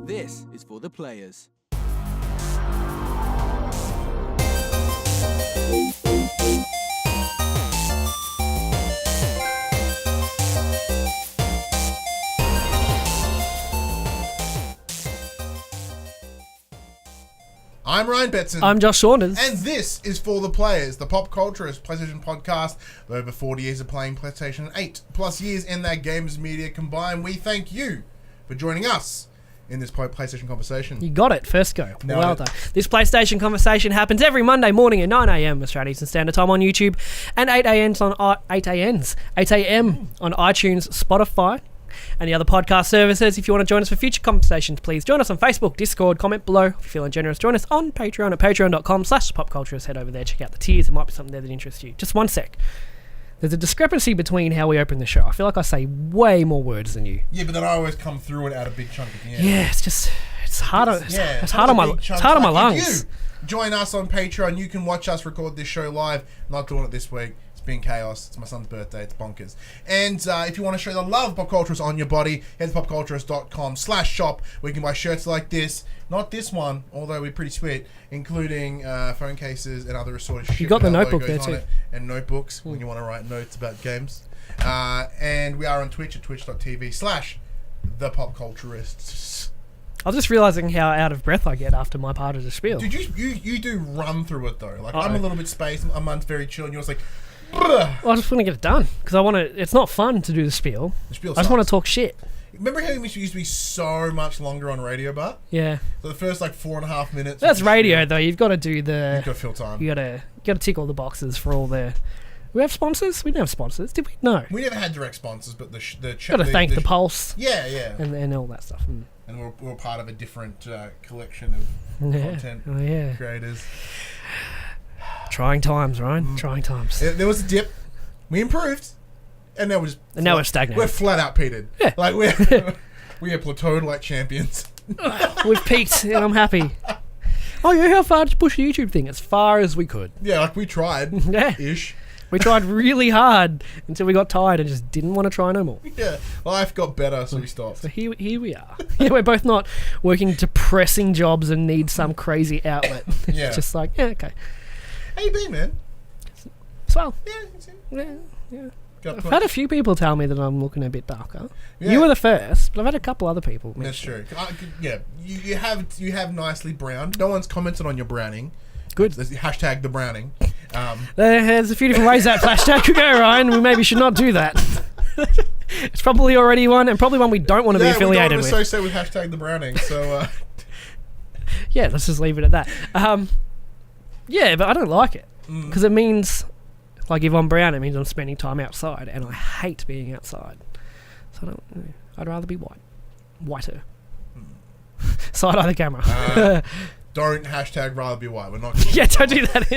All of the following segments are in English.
This is for the players. I'm Ryan Betson. I'm Josh Saunders. And this is For the Players, the pop culturist PlayStation podcast. With over 40 years of playing PlayStation, 8 plus years in that games media combined. We thank you for joining us in this PlayStation conversation. You got it, first go. Nailed Well it. done. This PlayStation conversation happens every Monday morning at 9 a.m. Australian Eastern Standard Time on YouTube and 8 a.m. on iTunes, Spotify, and the other podcast services. If you want to join us for future conversations, please join us on Facebook, Discord, comment below. If you're feeling generous, join us on Patreon at patreon.com/popculturist. Head over there, check out the tiers. There might be something there that interests you. Just one sec. There's a discrepancy between how we open the show. I feel like I say way more words than you. Yeah, but then I always come through and add a big chunk at the end. Yeah, it's hard on my lungs. If you join us on Patreon, you can watch us record this show live. Not doing it this week. It's been chaos. It's my son's birthday. It's bonkers. And if you want to show the love of Pop Culturist on your body, head to popculturist.com/shop where you can buy shirts like this. Not this one, although we're pretty sweet, including phone cases and other assorted shit. You got the with our notebook logos there on too. it, and notebooks when you want to write notes about games. And we are on Twitch at twitch.tv/thepopculturists. I was just realising how out of breath I get after my part of the spiel. Dude, you do run through it though. Like Uh-oh. I'm a little bit spaced. I'm very chill, and yours like. Well, I just want to get it done because I want to. It's not fun to do the spiel. The spiel I just want sucks. to talk shit. Remember how it used to be so much longer on radio, but Yeah, so the first like 4.5 minutes. that's was the radio spiel. though. You've got to do You've the. got to fill time. You gotta tick all the boxes for all the. We have sponsors. We didn't have sponsors, did we? No. We never had direct sponsors, but the Got to thank the Pulse Yeah, and all that stuff. and we're part of a different collection of Yeah. content Oh yeah. creators. Trying times, Ryan. Trying times. There was a dip. We improved, and now we're just And now we're stagnated. We're flat out peated. Yeah. Like we are plateaued like champions. We've peaked, and I'm happy. Oh yeah, how far did you push the YouTube thing? As far as we could. Yeah, like we tried. Yeah. Ish. We tried really hard until we got tired and just didn't want to try no more. Yeah, life got better, so we stopped. So here we are. Yeah, we're both not working depressing jobs and need some crazy outlet. Yeah. It's just like, yeah, okay. How you been, man? Swell. Yeah, it's- Yeah. got I've put- had a few people tell me that I'm looking a bit darker. Yeah. You were the first, but I've had a couple other people. That's mention true. Yeah, you have nicely browned. No one's commented on your browning. Good. There's the hashtag the browning. There's a few different ways that hashtag could go, Ryan. We maybe should not do that. It's probably already one, and probably one we don't want to be affiliated we with. don't associate with hashtag the browning. So Yeah, let's just leave it at that. Yeah, but I don't like it because it means, like, if I'm brown, it means I'm spending time outside, and I hate being outside. So I'd rather be whiter. Side eye the camera. don't hashtag rather be white. We're not. Gonna Yeah, don't do that.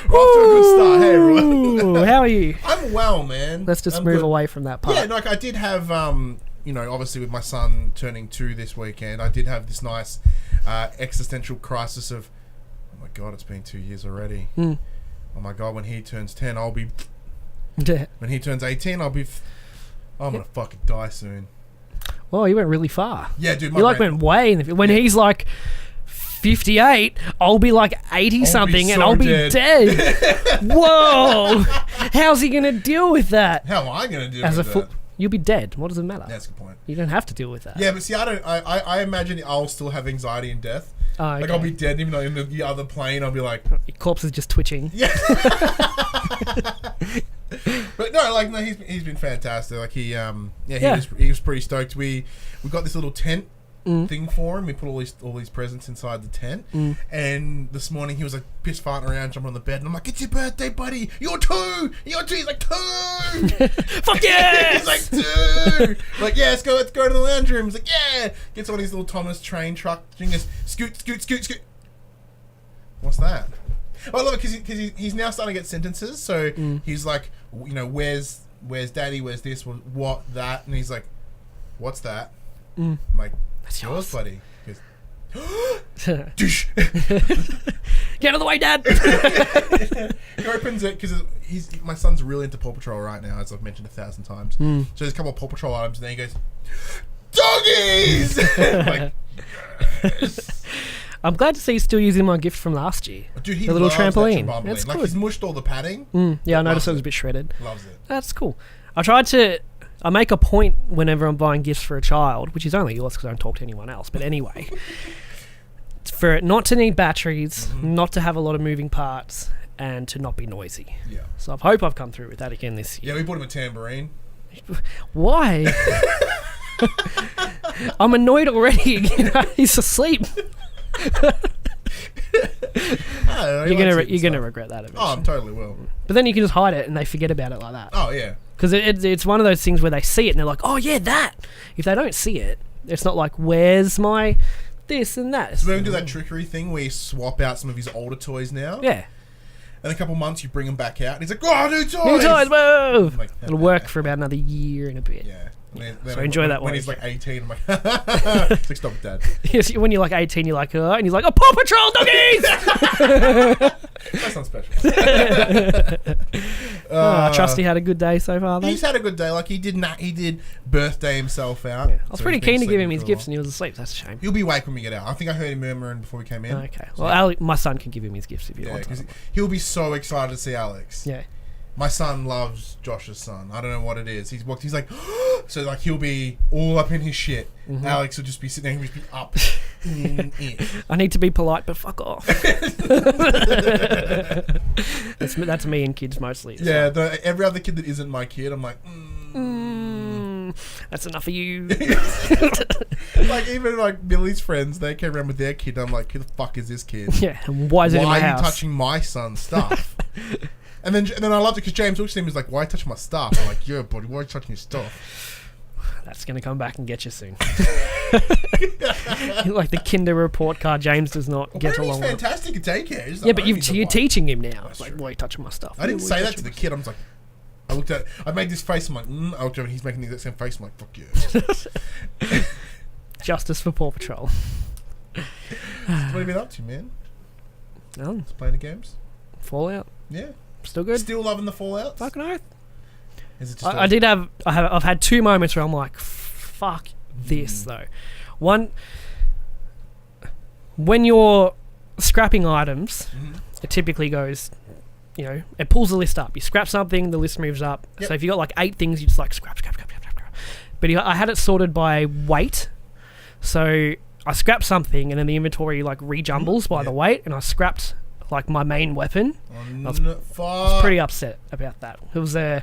We're off to a good start. Hey everyone. Ooh, how are you? I'm well, man. Let's just I'm move good. away from that part. Yeah, like I did have, obviously with my son turning 2 this weekend, I did have this nice existential crisis of, oh my god, it's been 2 years already. Mm. Oh my god, when he turns 10, I'll be. Yeah. When he turns 18, I'll be. I'm gonna fucking die soon. Oh, you went really far. Yeah, dude. You like went way in the. When he's like 58, I'll be like 80 something, and so I'll be dead. Whoa! How's he gonna deal with that? How am I gonna do As a with foot, that? you'll be dead. What does it matter? That's a good point. You don't have to deal with that. Yeah, but see, I don't. I imagine I'll still have anxiety in death. Oh, okay. Like I'll be dead, even though in the other plane I'll be like, Your corpse is just twitching. yeah. But no, like no, he's been fantastic. Like he was pretty stoked. We got this little tent thing for him. We put all these presents inside the tent. And this morning he was like piss farting around, jumping on the bed, and I'm like, "It's your birthday, buddy. You're 2. You're 2." He's like 2. Fuck yes! He's like 2. Like yeah, let's go to the lounge room. He's like yeah. Gets on his little Thomas train truck. Doing this scoot. What's that? Oh, I love it because he's now starting to get sentences. So he's like, where's daddy? Where's this? What that? And he's like, what's that? I'm like, That's yours, buddy. He goes, Get out of the way, Dad! He opens it because my son's really into Paw Patrol right now, as I've mentioned 1,000 times. So there's a couple of Paw Patrol items, and then he goes, Doggies! Like, yes. I'm glad to see he's still using my gift from last year. Dude, he the little loves that trampoline. trampoline. That's like, good. he's mushed all the padding. Yeah, I noticed Loves it was a bit shredded. Loves it. That's cool. I make a point whenever I'm buying gifts for a child, which is only yours because I don't talk to anyone else. But anyway, for it not to need batteries, not to have a lot of moving parts, and to not be noisy. Yeah. So I hope I've come through with that again this year. Yeah, we bought him a tambourine. Why? I'm annoyed already. He's asleep. You're gonna regret that eventually. Oh, I totally will. But then you can just hide it and they forget about it like that. Oh, yeah. Because it's one of those things where they see it and they're like, oh yeah, that. If they don't see it, it's not like, where's my this and that. So we're going to do that trickery thing where you swap out some of his older toys now. Yeah. And in a couple months you bring them back out and he's like, oh, new toys! New toys, whoa! Like, It'll work for about another year and a bit. Yeah. So enjoy that one. When he's like 18, I'm like, it's like, stop it, Dad. Yes, when you're like 18, you're like, and he's like, oh, Paw Patrol doggies! That's not special. Trusty had a good day so far, though. He's had a good day. Like, he did birthday himself out. Yeah. I was so pretty he's been keen to give him sleeping his for a gifts while. and he was asleep. That's a shame. He'll be awake when we get out. I think I heard him murmuring before we came in. Okay. Well, my son can give him his gifts if you Yeah, want. because he'll be so excited to see Alex. Yeah. My son loves Josh's son. I don't know what it is. He's like, so like he'll be all up in his shit. Alex will just be sitting there, he'll just be up in it. I need to be polite, but fuck off. That's me and kids mostly. Yeah, every other kid that isn't my kid, I'm like, that's enough of you. Like even like Billy's friends, they came around with their kid. I'm like, who the fuck is this kid? Yeah, and why is it in my Why are house? you touching my son's stuff? And then I loved it because James looks at him and is like, why are you touching my stuff? I'm like, yeah, buddy, why are you touching your stuff? That's going to come back and get you soon. Like the Kinder report card James does not get along He's with. fantastic at daycare. Yeah, but you're teaching him now. That's Like, true. why are you touching my stuff? I didn't Why say are you that to the kid. I was like, I made this face. I'm like, I looked over and he's making the exact same face. I'm like, fuck you. Justice for Paw Patrol. What have you been up to, man? No, Just playing the games? Fallout. Yeah. Still good. Still loving the Fallouts? Fucking oath. Is it just I've had two moments where I'm like, fuck this though. One, when you're scrapping items, it typically goes, it pulls the list up. You scrap something, the list moves up. Yep. So if you got like 8 things, you just like scrap. But I had it sorted by weight. So I scrapped something and then the inventory like rejumbles by the weight, and I scrapped like my main weapon. I was pretty upset about that. It was a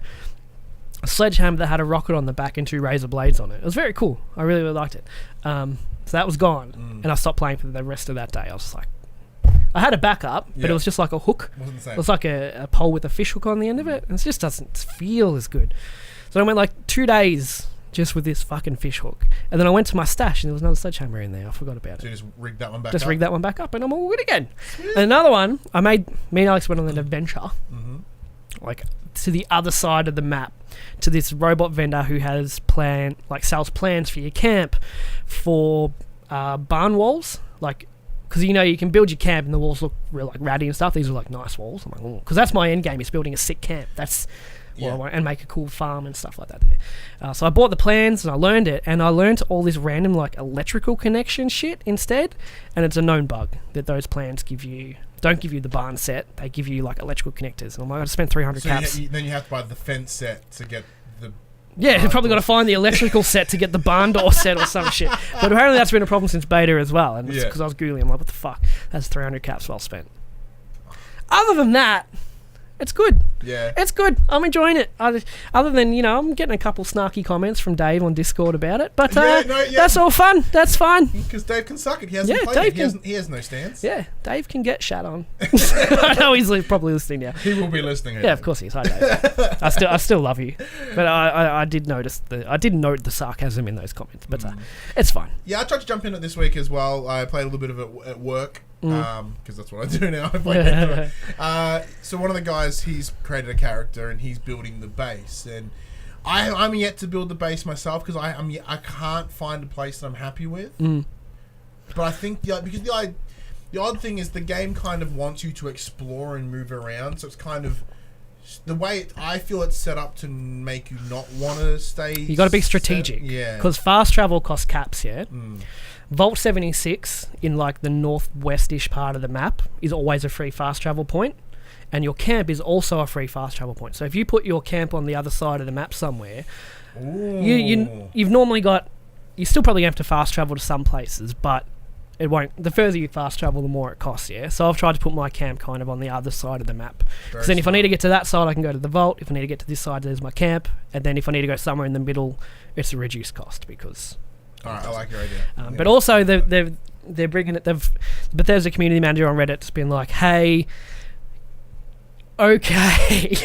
sledgehammer that had a rocket on the back and 2 razor blades on it. It was very cool. I really, really liked it. So that was gone, and I stopped playing for the rest of that day. I was just like, I had a backup, but it was just like a hook. Wasn't the same. It was like a pole with a fish hook on the end of it, and it just doesn't feel as good. So I went like 2 days just with this fucking fish hook, and then I went to my stash and there was another sledgehammer in there. I forgot about So it. you just rigged that one back Just up? rigged that one back up, and I'm all good again. And another one, me and Alex went on an adventure, like to the other side of the map, to this robot vendor who has sells plans for your camp for barn walls, like. Because you can build your camp and the walls look real like ratty and stuff. These are like nice walls. I'm like, oh, because that's my end game is building a sick camp. That's what I want, and make a cool farm and stuff like that there. So I bought the plans and I learned it, and I learned all this random like electrical connection shit instead. And it's a known bug that those plans don't give you the barn set. They give you like electrical connectors. And I'm like, I spent 300 caps. Then you have to buy the fence set to get the. Yeah, you've probably got to find the electrical set to get the barn door set or some shit. But apparently that's been a problem since beta as well. And it's because I was Googling. I'm like, what the fuck? That's 300 caps well spent. Other than that, it's good. Yeah. It's good. I'm enjoying it. Other than, I'm getting a couple snarky comments from Dave on Discord about it. But that's all fun. That's fine. Because Dave can suck it. He hasn't played it. He has no stance. Yeah, Dave can get shat on. I know he's probably listening now. He will be listening. Yeah, of course he is. Hi, Dave. I still love you. But I did notice I did note the sarcasm in those comments. But it's fine. Yeah, I tried to jump in it this week as well. I played a little bit of it at work. Because that's what I do now. I play so one of the guys, he's created a character and he's building the base, and I'm yet to build the base myself because I can't find a place that I'm happy with. But I think because the odd thing is the game kind of wants you to explore and move around, so it's kind of the way I feel it's set up to make you not want to stay. You got to be strategic. Yeah. Because fast travel costs caps, yeah? Vault 76 in like the northwestish part of the map is always a free fast travel point. And your camp is also a free fast travel point. So if you put your camp on the other side of the map somewhere, you've normally got... You still probably have to fast travel to some places, but it won't... The further you fast travel, the more it costs, yeah? So I've tried to put my camp kind of on the other side of the map. Because then if I need to get to that side, I can go to the vault. If I need to get to this side, there's my camp. And then if I need to go somewhere in the middle, it's a reduced cost because... Alright, I like your idea. But also, they're bringing it... But there's a community manager on Reddit that's been like, hey... Okay.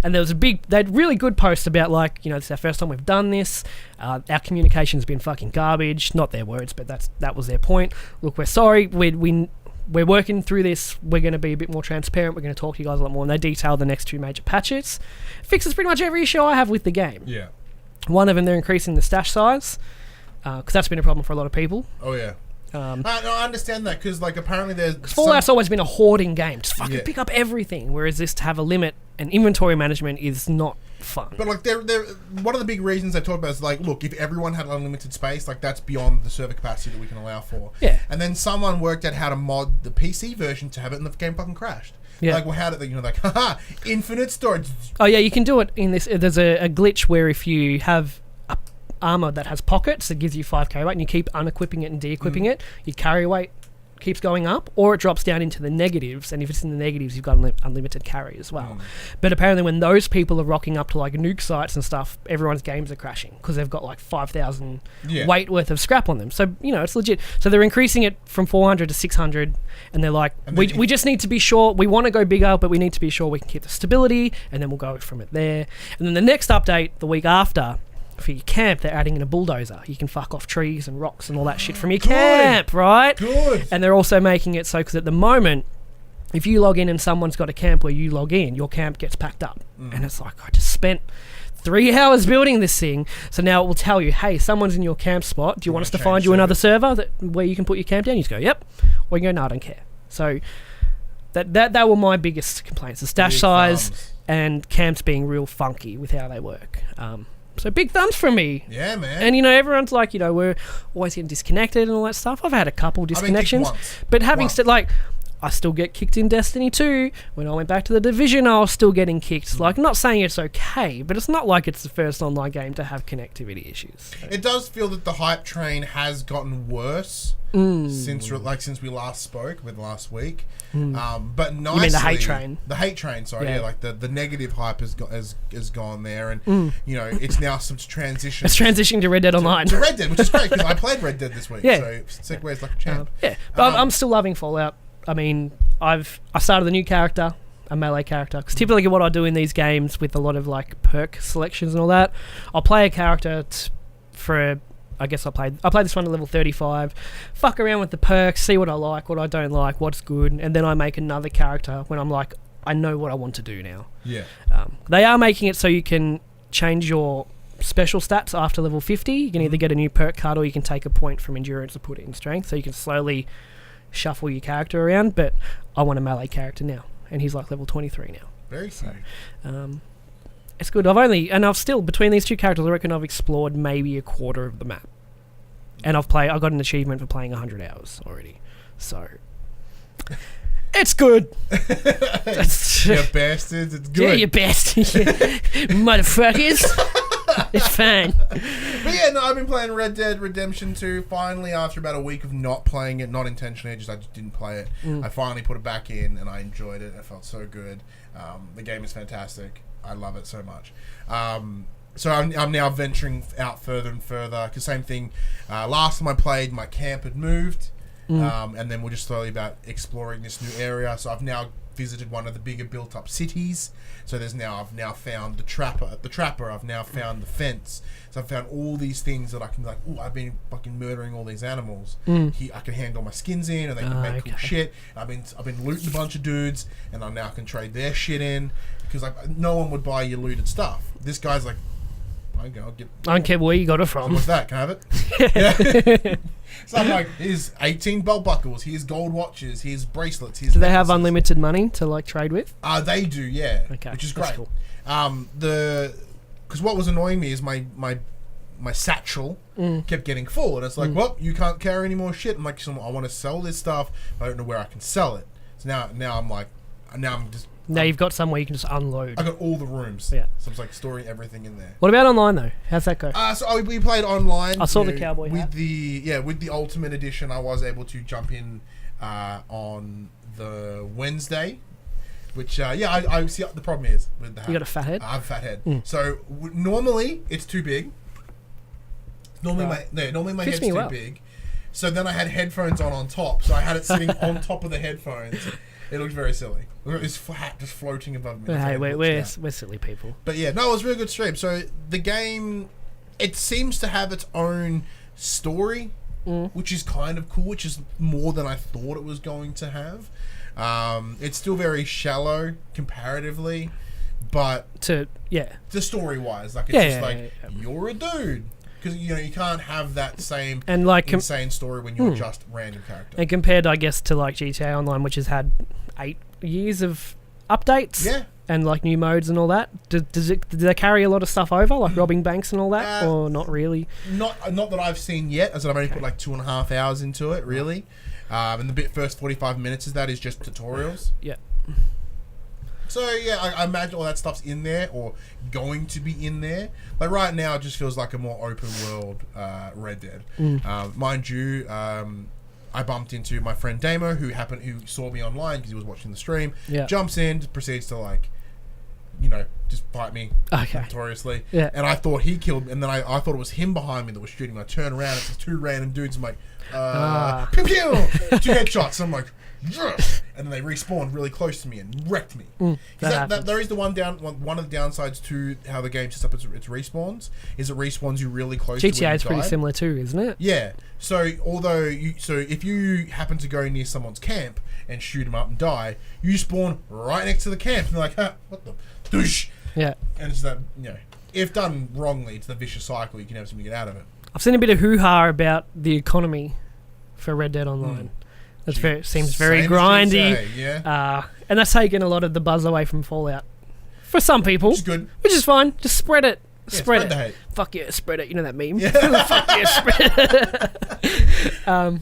And there was they had really good posts about like, this is our first time we've done this. Our communication's been fucking garbage. Not their words, but that was their point. Look, we're sorry. We're working through this. We're going to be a bit more transparent. We're going to talk to you guys a lot more. And they detail the next 2 major patches. Fixes pretty much every issue I have with the game. Yeah. One of them, they're increasing the stash size. Because that's been a problem for a lot of people. Oh, yeah. No, I understand that because, like, apparently there's... Fallout's always been a hoarding game. Just fucking pick up everything. Whereas this, to have a limit and inventory management is not fun. But, like, they're one of the big reasons they talk about is, like, look, if everyone had unlimited space, like, that's beyond the server capacity that we can allow for. Yeah. And then someone worked out how to mod the PC version to have it, and the game fucking crashed. Yeah. Like, well, how did they, like, haha, infinite storage. Oh, yeah, you can do it in this. There's a glitch where if you have... armor that has pockets that gives you 5k weight and you keep unequipping it and de-equipping it, your carry weight keeps going up, or it drops down into the negatives, and if it's in the negatives you've got unlimited carry as well. But apparently when those people are rocking up to like nuke sites and stuff, everyone's games are crashing because they've got like 5,000 weight worth of scrap on them. So it's legit. So they're increasing it from 400 to 600 and they're like, we just need to be sure, we want to go bigger, but we need to be sure we can keep the stability, and then we'll go from it there. And then the next update the week after, for your camp, they're adding in a bulldozer. You can fuck off trees and rocks and all that shit from your camp, right? Good. And they're also making it so, because at the moment, if you log in and someone's got a camp where you log in, your camp gets packed up. And it's like, I just spent 3 hours building this thing. So now it will tell you, hey, someone's in your camp spot. Do you want us to find you another server where you can put your camp down? You just go, yep. Or you go, no, I don't care. So that were my biggest complaints. The stash size and camps being real funky with how they work. So big thumbs from me. Yeah, man. And, everyone's like, we're always getting disconnected and all that stuff. I've had a couple disconnections. But having said, like, I still get kicked in Destiny 2. When I went back to the Division, I was still getting kicked. Like, not saying it's okay, but it's not like it's the first online game to have connectivity issues. So. It does feel that the hype train has gotten worse since we last spoke with last week. But nicely, you mean the hate train? The hate train, sorry. Yeah, like the negative hype has gone there, and it's now some transition. It's transitioning to Red Dead Online. To Red Dead, which is great because I played Red Dead this week. Yeah. So segues like a champ. But I'm still loving Fallout. I mean, I started a new character, a melee character, because typically what I do in these games with a lot of like perk selections and all that, I'll play a character I guess I played this one to level 35, fuck around with the perks, see what I like, what I don't like, what's good, and then I make another character when I'm like, I know what I want to do now. Yeah. They are making it so you can change your special stats after level 50. You can either get a new perk card or you can take a point from endurance and put it in strength, so you can slowly shuffle your character around. But I want a melee character now, and he's like level 23 now. Very sick. It's good. I've still, between these two characters, I reckon I've explored maybe a quarter of the map. And I got an achievement for playing 100 hours already. So, it's good. You bastards, it's good. Yeah, you bastards. Motherfuckers. It's fine. But yeah, no, I've been playing Red Dead Redemption 2. Finally, after about a week of not playing it, not intentionally, I just didn't play it. I finally put it back in, and I enjoyed it. It felt so good. The game is fantastic. I love it so much. So I'm now venturing out further and further. Because same thing, last time I played, my camp had moved. And then we're just slowly about exploring this new area. So I've now visited one of the bigger built-up cities. So I've now found the trapper. I've now found the fence. So I've found all these things that I can I've been fucking murdering all these animals. I can hand all my skins in, and they can make cool shit. I've been looting a bunch of dudes, and I now can trade their shit in because no one would buy your looted stuff. This guy's like, I'll get. I don't care where you got it from. What's that? Can I have it? Yeah. So I'm like, here's 18 belt buckles, here's gold watches, here's bracelets. Here's Do they have necklaces. unlimited money to like trade with? They do, yeah. Okay, which is that's great. cool. Because what was annoying me is my satchel kept getting full, and it's like, well, you can't carry any more shit. I'm like, I want to sell this stuff, but I don't know where I can sell it. So now I'm like, Now you've got somewhere you can just unload. I got all the rooms. Yeah. So I'm like storing everything in there. What about online though? How's that go? We played online. I saw the cowboy with hat. with the Ultimate Edition. I was able to jump in on the Wednesday, which I see. The problem is with the hat. You got a fat head? I have a fat head. So normally it's too big. Normally my Fits head's me too well. big. So then I had headphones on top. So I had it sitting on top of the headphones. It looked very silly. It's flat, just floating above me. Hey, we're silly people. But yeah, no, it was a really good stream. So the game, it seems to have its own story, which is kind of cool, which is more than I thought it was going to have. It's still very shallow comparatively, but the story-wise, like it's you're a dude. Because you can't have that same and like insane story when you're just a random character. And compared, I guess, to like GTA Online, which has had 8 years of updates, and like new modes and all that. Do they carry a lot of stuff over, like robbing banks and all that, or not really? Not that I've seen yet, as I've only put like 2.5 hours into it, really. And the first 45 minutes of that is just tutorials. Yeah. So yeah, I imagine all that stuff's in there or going to be in there. Like right now, it just feels like a more open world Red Dead. Mind you, I bumped into my friend Damo, who saw me online because he was watching the stream. Yeah. Jumps in, proceeds to just fight me notoriously. Yeah. And I thought he killed me, and then I thought it was him behind me that was shooting. I turn around, it's 2 random dudes. I'm like, pew pew, 2 headshots. And I'm like, yes! And then they respawned really close to me and wrecked me. There is one of the downsides to how the game sets up its respawns is it respawns you really close. GTA is pretty similar too, isn't it? Yeah. So if you happen to go near someone's camp and shoot them up and die, you spawn right next to the camp and they're like, what the douche? Yeah. And it's that if done wrongly, it's the vicious cycle. You can have something to get out of it. I've seen a bit of hoo-ha about the economy for Red Dead Online. Seems very grindy. And that's taken a lot of the buzz away from Fallout. For some people. Which is good. Which is fine. Just spread it. Spread it. The hate. Fuck yeah, spread it. You know that meme? Yeah. Fuck yeah, spread it.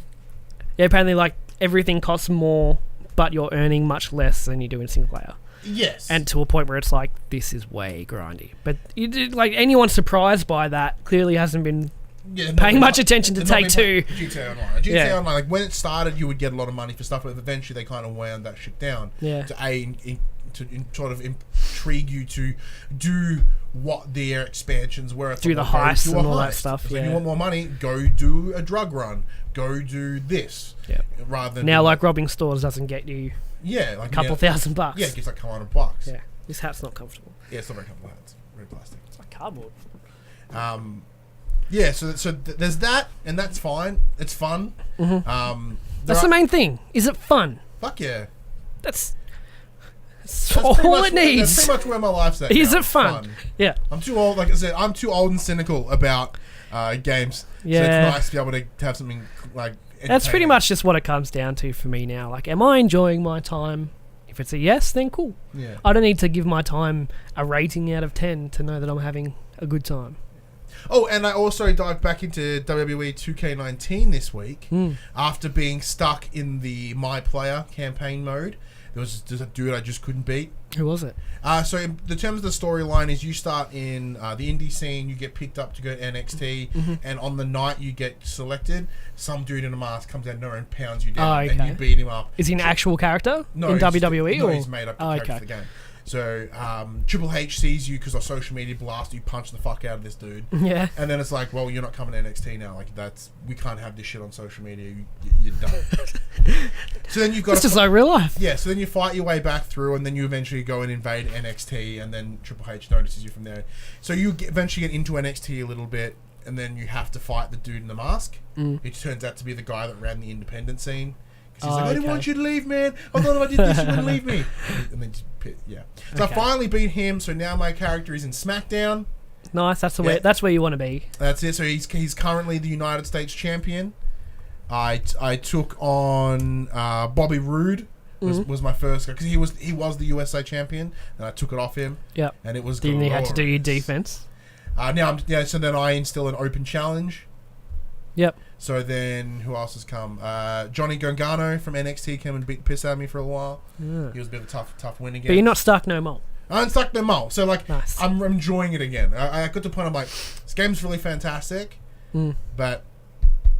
Apparently like everything costs more, but you're earning much less than you do in single player. Yes. And to a point where it's like, this is way grindy. But anyone surprised by that clearly hasn't been paying much attention to Take Two. GTA Online. GTA Online, like when it started, you would get a lot of money for stuff, but eventually they kind of wound that shit down. Yeah. To sort of intrigue you to do what their expansions were. Do the heists and all that stuff. So if you want more money, go do a drug run. Go do this. Yeah. Rather than now, like robbing stores doesn't get you. Like a couple $1,000. Yeah, it gets like a couple $100. Yeah. This hat's not comfortable. Yeah, it's not very comfortable. It's very plastic. It's like cardboard. Yeah, so there's that, and that's fine. It's fun. Mm-hmm. That's the main thing. Is it fun? Fuck yeah. That's all it needs. That's pretty much where my life's at. Is it fun? Yeah. I'm too old. Like I said, I'm too old and cynical about games. Yeah. So it's nice to be able to have something like. That's pretty much just what it comes down to for me now. Like, am I enjoying my time? If it's a yes, then cool. Yeah. I don't need to give my time a rating out of 10 to know that I'm having a good time. Oh, and I also dived back into WWE 2K19 this week after being stuck in the My Player campaign mode. There was a dude I just couldn't beat. Who was it? So in the terms of the storyline is you start in the indie scene, you get picked up to go to NXT, and on the night you get selected, some dude in a mask comes out of nowhere and pounds you down, and you beat him up. Is he an actual character in WWE? No, he's made up character for the game. So Triple H sees you because on social media blast you punch the fuck out of this dude. Yeah. And then it's like, well, you're not coming to NXT now. Like we can't have this shit on social media. You're done. So then you've got. It's just like real life. Yeah. So then you fight your way back through, and then you eventually go and invade NXT, and then Triple H notices you from there. So you eventually get into NXT a little bit, and then you have to fight the dude in the mask. It turns out to be the guy that ran the independent scene. He's like, I didn't want you to leave, man. I thought if I did this, you wouldn't leave me. And then, yeah. So I finally beat him. So now my character is in SmackDown. Nice. That's Yeah. that's where you want to be. That's it. So he's currently the United States champion. I took on Bobby Roode. Was my first guy because he was the USA champion, and I took it off him. Yep. And it was. Then you had to do your defense. So then I instill an open challenge. Yep. So then who else has come? Johnny Gargano from NXT came and beat the piss out of me for a while. Yeah. He was a bit of a tough win again. But you're not stuck no more. I'm stuck no more. So like Nice. I'm enjoying it again. I got to the point I'm like, this game's really fantastic, but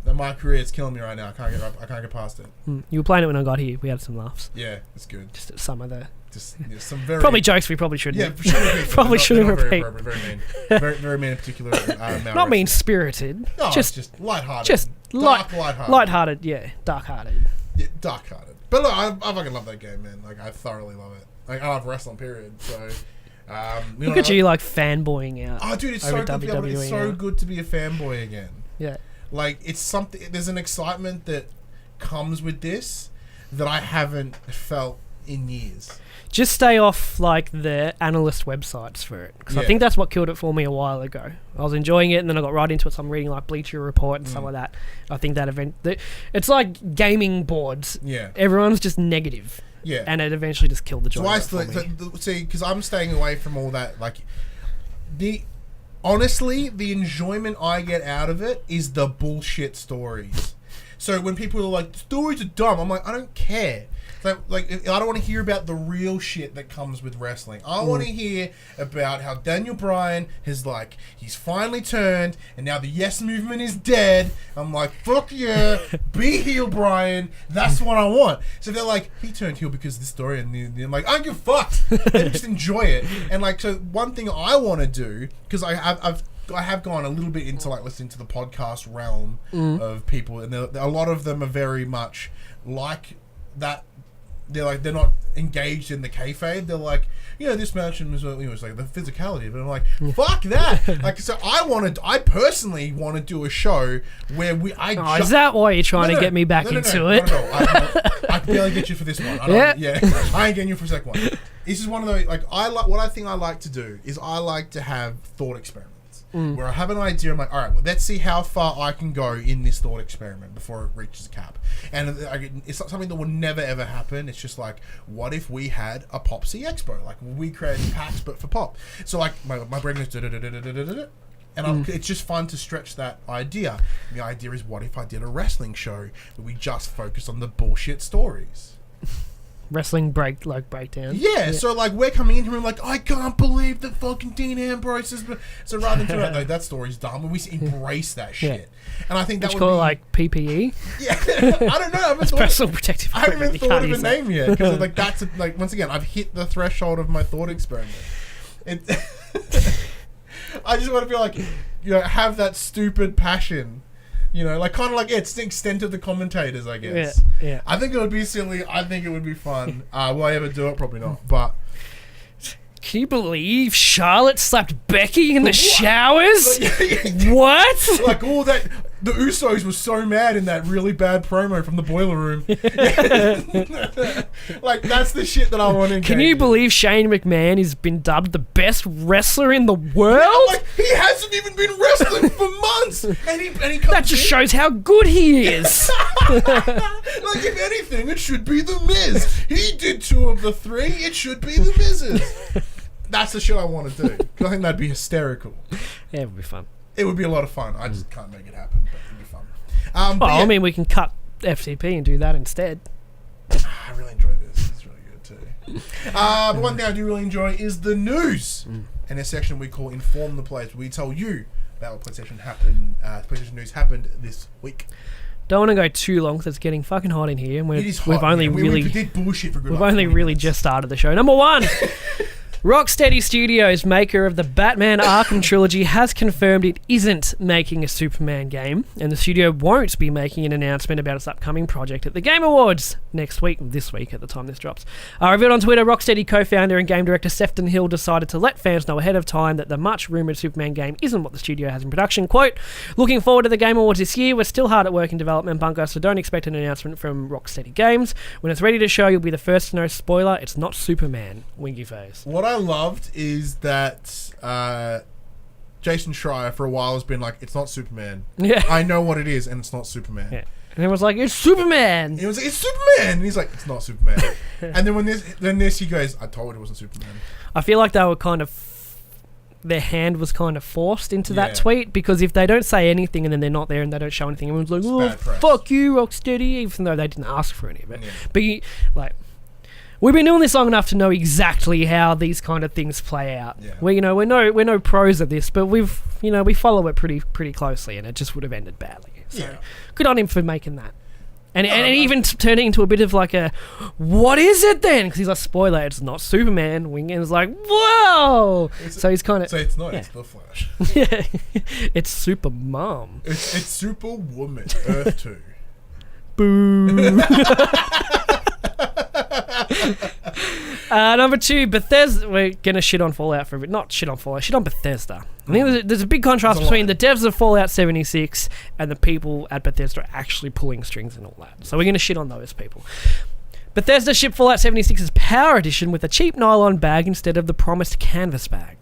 my career is killing me right now. I can't get past it. You were playing it when I got here. We had some laughs. Yeah, it's good. Just at some of the Some very probably jokes we probably shouldn't. Yeah, Probably shouldn't repeat. Very mean. Very mean in particular. Not mean spirited. No, just lighthearted. Just lighthearted. Lighthearted, yeah. Dark-hearted. Yeah, dark-hearted. But look, I fucking love that game, man. Like I thoroughly love it. Like I love wrestling, period. So look at you like fanboying out. Oh, dude, it's over so good. It's WWE so now. good to be a fanboy again. Yeah. Like it's something. There's an excitement that comes with this that I haven't felt in years. Just stay off like the analyst websites for it, because I think that's what killed it for me a while ago. I was enjoying it, and then I got right into it. So I'm reading like Bleacher Report and stuff like that. I think that it's like gaming boards. Yeah, everyone's just negative. Yeah, and it eventually just killed the joy. So see, because I'm staying away from all that. Like honestly, the enjoyment I get out of it is the bullshit stories. So when people are like, stories are dumb, I'm like, I don't care. Like I don't want to hear about the real shit that comes with wrestling. I want to hear about how Daniel Bryan he's finally turned, and now the Yes Movement is dead. I'm like, fuck yeah, be heel, Bryan. That's what I want. So they're like, he turned heel because of this story, and I'm like, I don't give a fuck. And just enjoy it. And like, so one thing I want to do, because I have gone a little bit into like listening to the podcast realm of people, and a lot of them are very much like that. They're not engaged in the kayfabe. They're like, this match was it's like the physicality. But I'm like, fuck that. Like, so I personally want to do a show where is that why you're trying to get me back into it? No. I can barely get you for this one. I ain't getting you for the second one. This is one of those what I think I like to do is I like to have thought experiments. Where I have an idea, I'm like, all right, well, let's see how far I can go in this thought experiment before it reaches a cap. And it's not something that will never, ever happen. It's just like, what if we had a PopC Expo? Like, we created packs, but for pop. So, like, my brain goes, and it's just fun to stretch that idea. And the idea is, what if I did a wrestling show where we just focus on the bullshit stories? Wrestling breakdown. Yeah, so like we're coming in here and like, I can't believe that fucking Dean Ambrose is. So rather than like, that story's dumb, we embrace that shit. And I think that would call be it like PPE. Yeah, I don't know. It's personal protective I haven't equipment. even thought of a name yet because like that's once again I've hit the threshold of my thought experiment. I just want to feel like have that stupid passion. Like kind of like it's the extent of the commentators, I guess. Yeah. I think it would be silly. I think it would be fun. Will I ever do it? Probably not. But can you believe Charlotte slapped Becky in the showers? What? Like all that. The Usos were so mad in that really bad promo from the Boiler Room. Like that's the shit that I want to. Can you believe Shane McMahon has been dubbed the best wrestler in the world? Yeah, like he hasn't even been wrestling for months, and he comes that just shows how good he is. Like if anything, it should be the Miz. He did 2 of the 3. It should be the Miz's. That's the shit I want to do. Because I think that'd be hysterical. Yeah, it would be fun. It would be a lot of fun. I just can't make it happen, but it'd be fun. I mean, we can cut FTP and do that instead. I really enjoy this. It's really good too. But one thing I do really enjoy is the news. And a section we call Inform the Players, where we tell you about what PlayStation news happened this week. Don't want to go too long because it's getting fucking hot in here, and it is hot. We've only we did bullshit for good. We've only really just started the show. Number 1. Rocksteady Studios, maker of the Batman Arkham trilogy, has confirmed it isn't making a Superman game, and the studio won't be making an announcement about its upcoming project at the Game Awards this week at the time this drops. Revealed on Twitter, Rocksteady co-founder and game director Sefton Hill decided to let fans know ahead of time that the much-rumoured Superman game isn't what the studio has in production. Quote, looking forward to the Game Awards this year. We're still hard at work in development bunker, so don't expect an announcement from Rocksteady Games. When it's ready to show, you'll be the first to know. Spoiler, it's not Superman. Winky face. What I loved is that Jason Schreier for a while has been like, it's not Superman. Yeah. I know what it is, and it's not Superman. Yeah. And everyone's like, it's Superman. He was like, it's Superman. And he's like, it's not Superman. And then when this, he goes, I told you it wasn't Superman. I feel like they were kind of, their hand was kind of forced into that tweet, because if they don't say anything and then they're not there and they don't show anything, everyone's like, oh, fuck you, Rocksteady, even though they didn't ask for any of it. Yeah. But we've been doing this long enough to know exactly how these kind of things play out. Yeah. We're no pros at this, but we follow it pretty closely, and it just would have ended badly. So good on him for making that. And even turning into a bit of like a, what is it then? Because he's like, spoiler, it's not Superman. Wingman's like, whoa! So he's kind of... So it's not, it's the Flash. Yeah. It's Super Mom. It's Superwoman, Earth 2. Boo! Number 2, Bethesda. We're going to shit on Fallout for a bit. Not shit on Fallout, shit on Bethesda. I think there's a big contrast between the devs of Fallout 76 and the people at Bethesda actually pulling strings and all that. So we're going to shit on those people. Bethesda shipped Fallout 76's Power Edition with a cheap nylon bag instead of the promised canvas bag.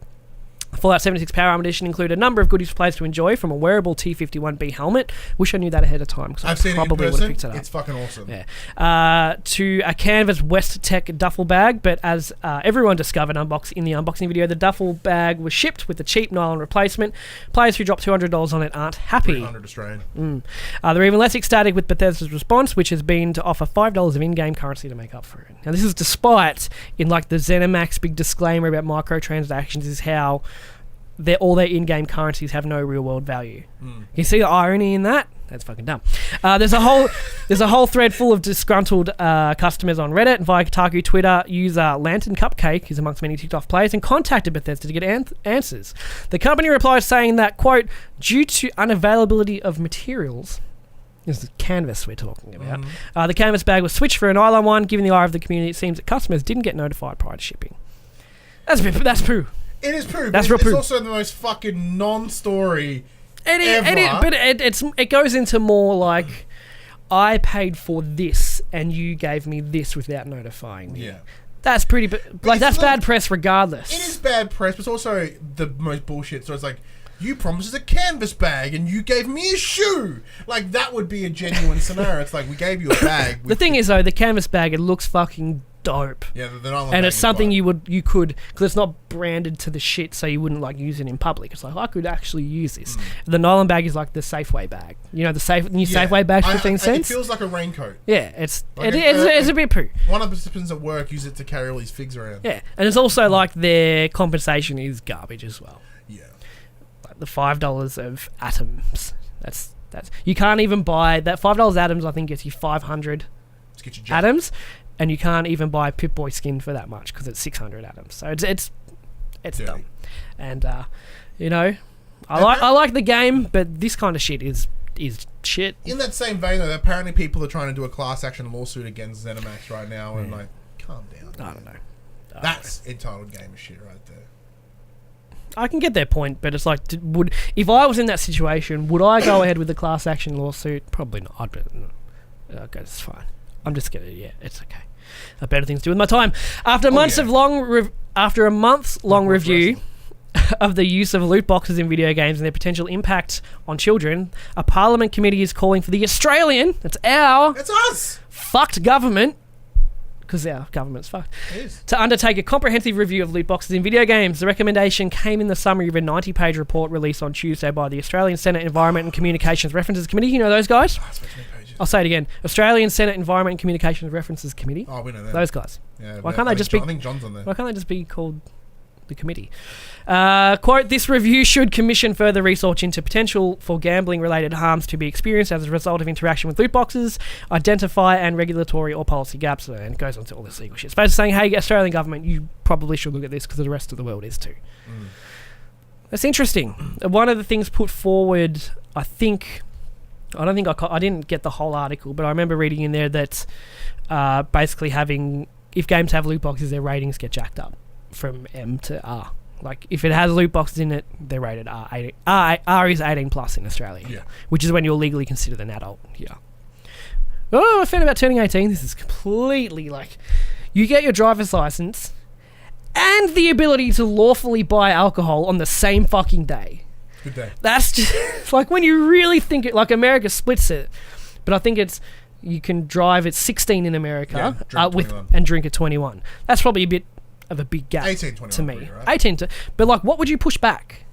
The Fallout 76 Power Armor Edition included a number of goodies for players to enjoy, from a wearable T-51B helmet. Wish I knew that ahead of time, because I've seen probably it in would have person. picked it up. It's fucking awesome. Yeah. To a canvas West Tech duffel bag, but as everyone discovered in the unboxing video, the duffel bag was shipped with a cheap nylon replacement. Players who drop $200 on it aren't happy. 300 Australian. They're even less ecstatic with Bethesda's response, which has been to offer $5 of in-game currency to make up for it. Now, this is despite, in like the ZeniMax big disclaimer about microtransactions, is how all their in-game currencies have no real-world value. You see the irony in that? That's fucking dumb. There's a whole thread full of disgruntled customers on Reddit, and via Kotaku Twitter. User Lantern Cupcake is amongst many ticked-off players and contacted Bethesda to get answers. The company replied saying that, quote, due to unavailability of materials, this is canvas we're talking about, the canvas bag was switched for a nylon one. Given the ire of the community, it seems that customers didn't get notified prior to shipping. That's poo. It is poo. That's it's poo. Also the most fucking non-story It goes into more like, I paid for this and you gave me this without notifying me. Yeah. That's pretty... that's bad press regardless. It is bad press, but it's also the most bullshit. So it's like, you promised us a canvas bag and you gave me a shoe. Like, that would be a genuine scenario. It's like, we gave you a bag. The thing is, though, the canvas bag, it looks fucking dope. Yeah, the nylon and bag it's something you could, because it's not branded to the shit, so you wouldn't like use it in public. It's like, I could actually use this. The nylon bag is like the Safeway bag. You know, the Safeway bags for things. It feels like a raincoat. Yeah, it's a bit poo. One of the participants at work use it to carry all these figs around. Yeah, and it's also like their compensation is garbage as well. Yeah, like the $5 of atoms. That's you can't even buy that $5 atoms. I think gets you 500 atoms. And you can't even buy Pip-Boy skin for that much because it's 600 atoms. So it's dumb. And I like the game, but this kind of shit is shit. In that same vein, though, apparently people are trying to do a class action lawsuit against ZeniMax right now, and like, calm down. I don't know. That's entitled gamer shit right there. I can get their point, but it's like, if I was in that situation, would I go ahead with the class action lawsuit? Probably not. I'd be, okay, it's fine. I'm just gonna, it's okay. I have better things to do with my time. After a month's long review of the use of loot boxes in video games and their potential impact on children, a Parliament committee is calling for the Australian, it's us, fucked government, because our government's fucked, to undertake a comprehensive review of loot boxes in video games. The recommendation came in the summary of a 90-page report released on Tuesday by the Australian Senate Environment and Communications References Committee. You know those guys? I'll say it again. Australian Senate Environment and Communications References Committee. Oh, we know that. Those guys. Yeah, why can't they just be... I think John's on there. Why can't they just be called the committee? Quote, this review should commission further research into potential for gambling-related harms to be experienced as a result of interaction with loot boxes, identify and regulatory or policy gaps, and it goes on to all this legal shit. It's basically saying, hey, Australian government, you probably should look at this because the rest of the world is too. That's interesting. One of the things put forward, I didn't get the whole article, but I remember reading in there that basically if games have loot boxes, their ratings get jacked up from M to R. Like, if it has loot boxes in it, they're rated R. R is 18 plus in Australia, which is when you're legally considered an adult. Yeah. Oh, I found about turning 18. This is completely like, you get your driver's license and the ability to lawfully buy alcohol on the same fucking day. Good day. That's just like when you really think it. Like America splits it, but I think it's you can drive at 16 in America and drink at 21. That's probably a bit of a big gap 18, 21 to me. right? 18 to, but like, what would you push back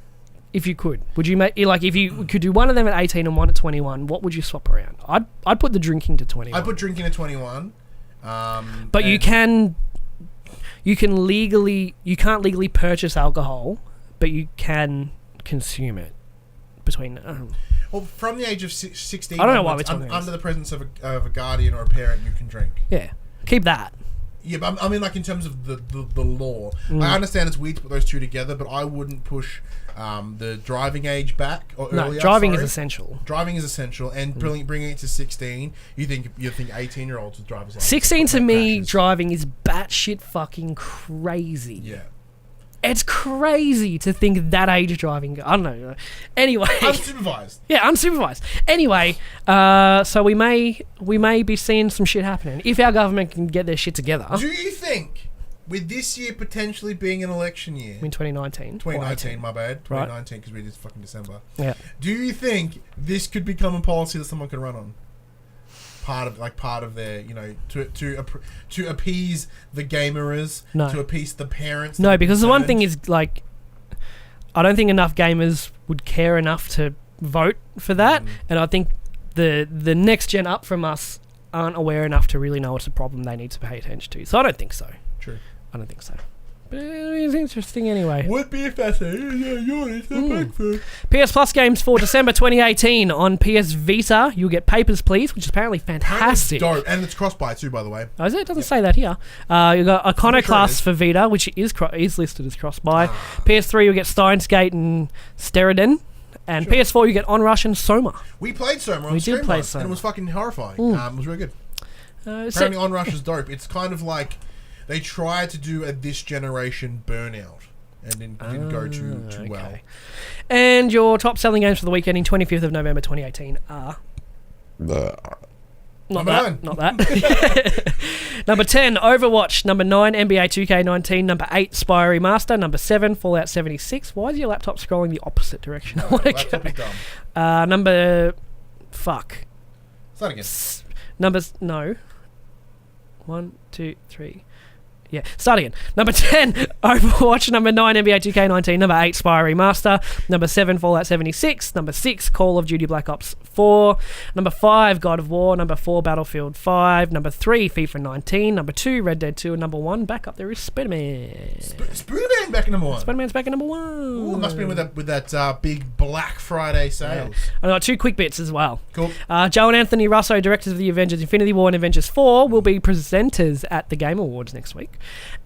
if you could? Would you make like if you could do one of them at 18 and one at 21? What would you swap around? I'd put the drinking to 21. I put drinking at 21. But you can't legally purchase alcohol, but you can consume it between. Well, from the age of 16, I don't know why we're talking under the presence of a guardian or a parent, you can drink. Yeah, keep that. Yeah, but I mean, like in terms of the law, I understand it's weird to put those two together, but I wouldn't push the driving age back or earlier. No, driving is essential. Driving is essential, and bringing it to 16. You think 18-year-olds with driver's license? 16 to me, driving is batshit fucking crazy. Yeah. It's crazy to think that age driving. I don't know. Anyway. Unsupervised. Yeah, unsupervised. Anyway, so we may be seeing some shit happening if our government can get their shit together. Do you think, with this year potentially being an election year... I mean 2019. 2019, my bad. 2019, because we did fucking December. Yeah. Do you think this could become a policy that someone could run on? Part of their, to appease the gamers, to appease the parents. No, because the one thing is, like, I don't think enough gamers would care enough to vote for that, and I think the next gen up from us aren't aware enough to really know it's a problem they need to pay attention to. So I don't think so. True. I don't think so. But it's interesting anyway. Would be fascinating. PS Plus games for December 2018 on PS Vita. You'll get Papers, Please, which is apparently fantastic. Dope. And it's cross-buy too, by the way. Oh, is it? It doesn't say that here. You got Iconoclast for Vita, which is listed as cross-buy. PS3, you'll get Steins Gate and Steriden. And PS4, you get Onrush and Soma. We played Soma on stream once, and it was fucking horrifying. It was really good. Apparently Onrush is dope. It's kind of like they tried to do a this generation Burnout and didn't go too well. And your top selling games for the weekend in 25th of November 2018 are... Not that. Number 10, Overwatch. Number 9, NBA 2K19. Number 8, Spyro Remaster. Number 7, Fallout 76. Why is your laptop scrolling the opposite direction? No, laptop is dumb. Number... Fuck. Start again. Numbers... No. 1, 2, 3... Yeah, start again. Number 10, Overwatch. Number 9, NBA 2K19. Number 8, Spyro Remaster. Number 7, Fallout 76. Number 6, Call of Duty Black Ops 4. Number 5, God of War. Number 4, Battlefield 5. Number 3, FIFA 19. Number 2, Red Dead 2. And number 1, back up there is Spider-Man. Spider-Man back in number 1. Spider-Man's back in number 1. Ooh, it must be with that big Black Friday sales. I got 2 quick bits as well. Cool. Joe and Anthony Russo, directors of the Avengers Infinity War and Avengers 4, will be presenters at the Game Awards next week.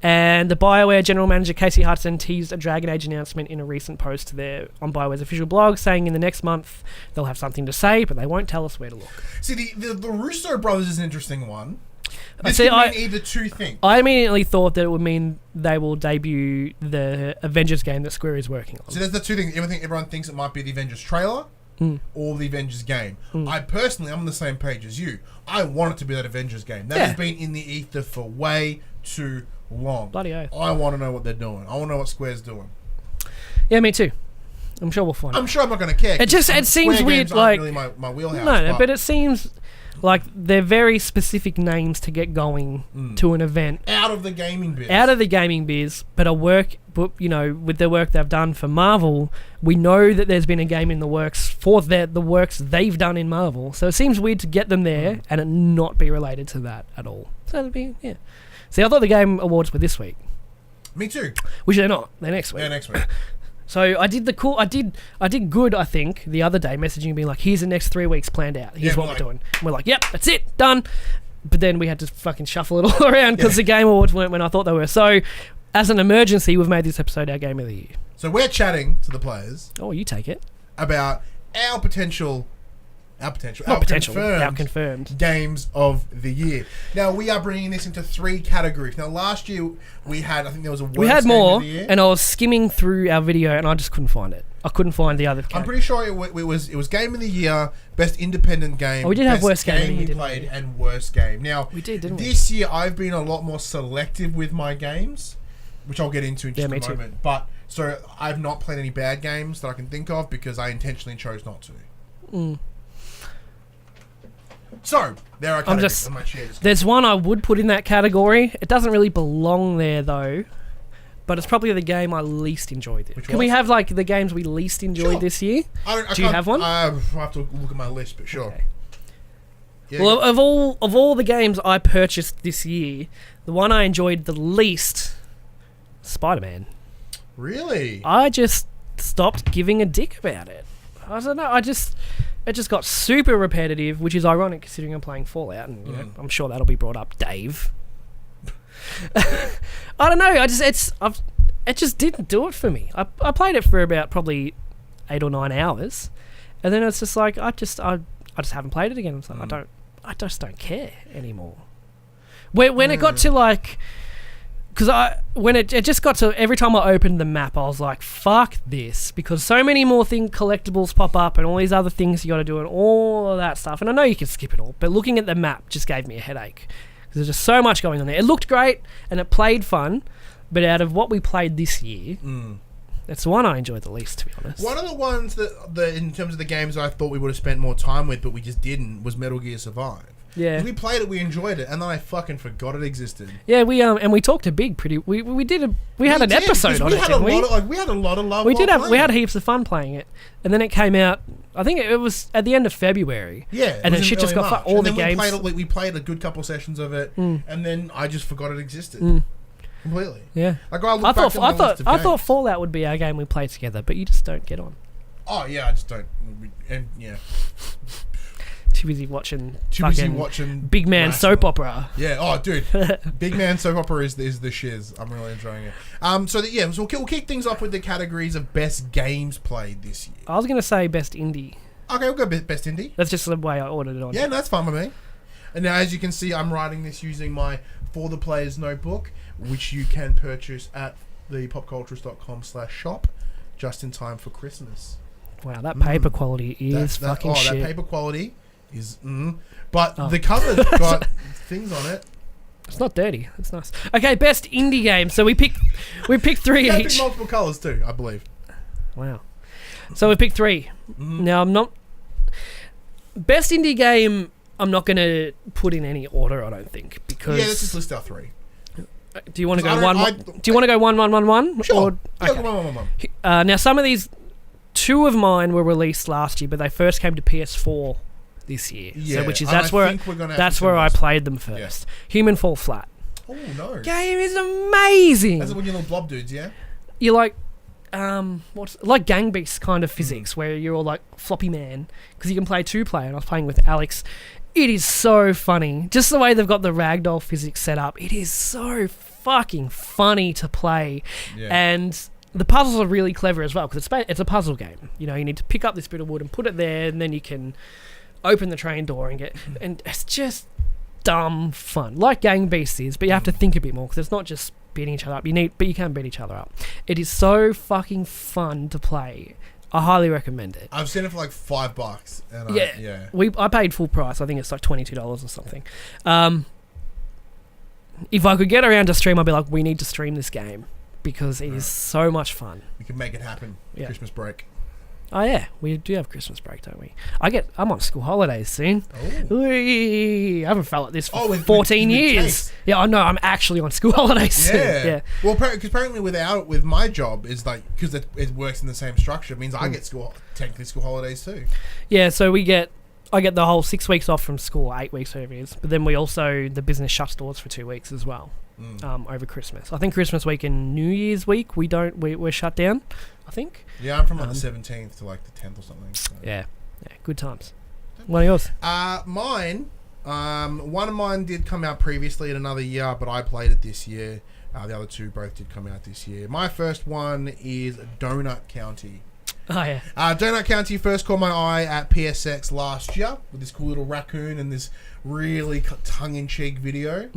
And the BioWare general manager Casey Hudson teased a Dragon Age announcement in a recent post on BioWare's official blog, saying in the next month they'll have something to say, but they won't tell us where to look. See, the Russo brothers is an interesting one. This could mean either two things. I immediately thought that it would mean they will debut the Avengers game that Square is working on. So there's the two things. Everyone thinks it might be the Avengers trailer or the Avengers game. I'm on the same page as you. I want it to be that Avengers game. That has been in the ether for way too long. Bloody oath. I want to know what they're doing. I want to know what Square's doing. Yeah, me too. I'm sure we'll find out. I'm sure I'm not going to care. It seems weird, like really my wheelhouse. No, but it seems like they're very specific names to get going to an event out of the gaming biz. But with the work they've done for Marvel, we know that there's been a game in the works for the works they've done in Marvel. So it seems weird to get them there and it not be related to that at all. So it'd be See, I thought the Game Awards were this week. Me too. Which they're not. They're next week. They're next week. So I did good, I think, the other day, messaging being like, here's the next 3 weeks planned out. Here's what we're doing. And we're like, yep, that's it, done. But then we had to fucking shuffle it all around because the Game Awards weren't when I thought they were. So as an emergency, we've made this episode our Game of the Year. So we're chatting to the players. Oh, you take it. About our confirmed games of the year. Now we are bringing this into 3 categories. Now last year we had, I think there was a worst we had game more, of the year. And I was skimming through our video and I just couldn't find it. I couldn't find the other category. I'm pretty sure it was game of the year, best independent game. Oh, we did have worst game we played, and worst game. Now we did, didn't we? This year I've been a lot more selective with my games, which I'll get into in just a moment. Too. But So I've not played any bad games that I can think of because I intentionally chose not to. So there are categories. I might share this. There's one I would put in that category. It doesn't really belong there though, but it's probably the game I least enjoyed. Can we have like the games we least enjoyed this year? Do you have one? I have to look at my list, but sure. Okay. Yeah, well, of all the games I purchased this year, the one I enjoyed the least, Spider-Man. Really? I just stopped giving a dick about it. I don't know. It just got super repetitive, which is ironic considering I'm playing Fallout, and you know, I'm sure that'll be brought up, Dave. I don't know. It just didn't do it for me. I played it for about probably 8 or 9 hours, and then it's just like I just haven't played it again. I'm like, I just don't care anymore. When it got to like, when it just got to every time I opened the map, I was like, fuck this, because so many more collectibles pop up and all these other things you got to do and all of that stuff. And I know you can skip it all, but looking at the map just gave me a headache because there's just so much going on there. It looked great and it played fun, but out of what we played this year, it's the one I enjoyed the least, to be honest. One of the ones that in terms of the games I thought we would have spent more time with, but we just didn't, was Metal Gear Survive. Yeah, we played it, we enjoyed it, and then I fucking forgot it existed. Yeah, we talked to Big pretty. We had an episode on it, didn't we? We had a lot of love. We had heaps of fun playing it, and then it came out. I think it was at the end of February. Yeah, and then shit just got all the games. We played a good couple sessions of it, and then I just forgot it existed. Completely. Yeah. Like I thought Fallout would be our game we play together, but you just don't get on. Oh yeah, I just don't. And yeah. Too busy watching Big Man soap opera. Yeah. Oh, dude, Big Man soap opera is the shiz. I'm really enjoying it. So we'll kick things off with the categories of best games played this year. I was gonna say best indie. Okay, we'll go best indie. That's just the way I ordered it on. Yeah, no, that's fine with me. And now, as you can see, I'm writing this using my For the Players notebook, which you can purchase at the popculturist.com/shop just in time for Christmas. Wow, that paper quality is fucking shit. That paper quality is but the cover's got things on it. It's not dirty. It's nice. Okay, best indie game. So we picked 3 You each. pick multiple colours too, I believe. Wow. So we picked 3. Now I'm not best indie game. I'm not going to put in any order, I don't think, because let's just list our 3. Do you want to go one? Do you want to go 1-1-1-1? Sure. Okay. 1-1-1-1. Now some of these, 2 of mine were released last year, but they first came to PS4 this year. Yeah, so that's where I played them first. Yeah. Human Fall Flat. Oh no! Game is amazing. That's when you're little blob dudes, yeah. You're like, like Gang Beasts kind of physics, where you're all like floppy man, because you can play 2-player. And I was playing with Alex. It is so funny. Just the way they've got the ragdoll physics set up. It is so fucking funny to play. Yeah. And the puzzles are really clever as well, because it's a puzzle game. You know, you need to pick up this bit of wood and put it there, and then you can open the train door and and it's just dumb fun. Like Gang Beasts is, but you have to think a bit more, because it's not just beating each other up. But you can beat each other up. It is so fucking fun to play. I highly recommend it. I've seen it for like $5, and I paid full price. I think it's like $22 or something. If I could get around to stream, I'd be like, we need to stream this game, because it is so much fun. We can make it happen. Yeah. Christmas break. Oh yeah, we do have Christmas break, don't we? I'm on school holidays soon. Oh. I haven't felt like this for 14 years. Yeah, I know. I'm actually on school holidays soon. Yeah. Well, because apparently with my job is like, because it works in the same structure, it means I get technically school holidays too. Yeah, so I get the whole 6 weeks off from school, 8 weeks whatever it is. But then the business shuts doors for 2 weeks as well. Over Christmas. I think Christmas week and New Year's week we're shut down, I think. Yeah, I'm from like the 17th to like the 10th or something. So. Yeah, good times. What are yours? Mine, one of mine did come out previously in another year, but I played it this year. The other 2 both did come out this year. My first one is Donut County. Oh yeah. Donut County first caught my eye at PSX last year with this cool little raccoon and this really tongue-in-cheek video.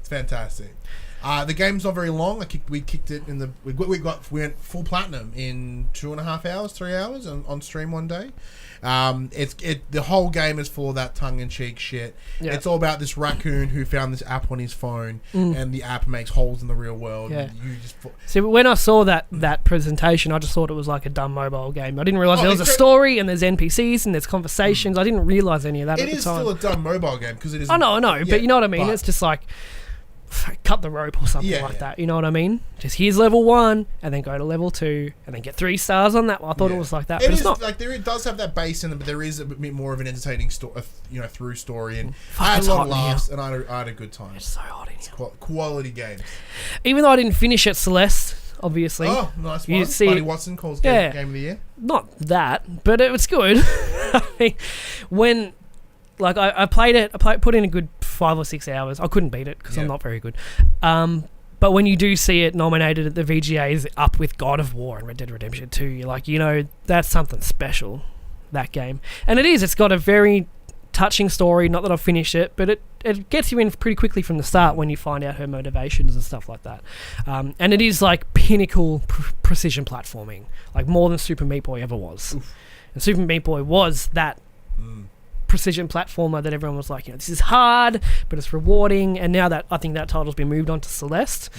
It's fantastic. The game's not very long. We kicked it in the. We went full platinum in 2.5 hours, 3 hours on stream one day. The whole game is full of that tongue-in-cheek shit. Yeah. It's all about this raccoon who found this app on his phone, and the app makes holes in the real world. Yeah. And you just See, when I saw that presentation, I just thought it was like a dumb mobile game. I didn't realise there was a story and there's NPCs and there's conversations. I didn't realise any of that at the time. It is still a dumb mobile game because it is. I know, yeah, but you know what I mean? It's just like cut the rope or something like that. You know what I mean? Just here's level 1 and then go to level 2 and then get 3 stars on that. I thought it was like that, but it's not. Like it does have that base in it, but there is a bit more of an entertaining through story. And I had a lot of laughs and I had a good time. It's so hot in here. Quality games. Even though I didn't finish it, Celeste, obviously. Oh, nice one. Buddy Watson calls game of the year. Not that, but it was good. I mean, when. Like, I played it, put in a good 5 or 6 hours. I couldn't beat it because I'm not very good. But when you do see it nominated at the VGAs up with God of War and Red Dead Redemption 2, you're like, that's something special, that game. And it is. It's got a very touching story. Not that I've finished it, but it gets you in pretty quickly from the start when you find out her motivations and stuff like that. And it is like pinnacle precision platforming, like more than Super Meat Boy ever was. Oof. And Super Meat Boy was that... precision platformer that everyone was like, this is hard, but it's rewarding. And now that I think that title's been moved on to Celeste,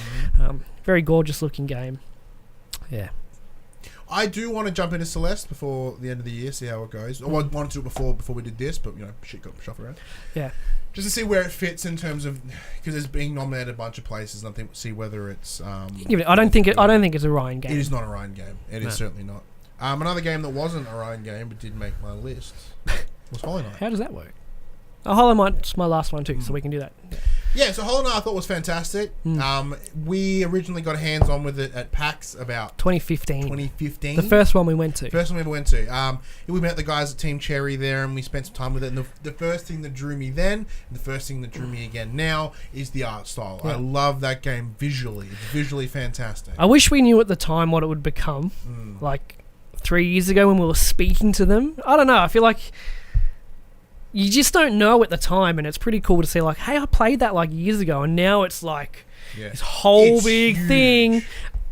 very gorgeous looking game. Yeah, I do want to jump into Celeste before the end of the year, see how it goes. I wanted to do it before we did this, but shit got shuffled around. Yeah, just to see where it fits in terms of because it's being nominated a bunch of places, and I think see whether it's. I don't think it's a Ryan game. It is not a Ryan game. It is certainly not. Another game that wasn't a Ryan game but did make my list. Was Hollow Knight. How does that work? Hollow Knight's my last one too, so we can do that. Yeah, so Hollow Knight I thought was fantastic. We originally got hands on with it at PAX about 2015. The first one we went to. First one we ever went to. We met the guys at Team Cherry there and we spent some time with it. And the first thing that drew me then, and the first thing that drew me again now, is the art style. Yeah. I love that game visually. It's visually fantastic. I wish we knew at the time what it would become. Like 3 years ago when we were speaking to them. I don't know. I feel like... You just don't know at the time, and it's pretty cool to see, like, hey, I played that, like, years ago, and now it's, like, this whole big thing.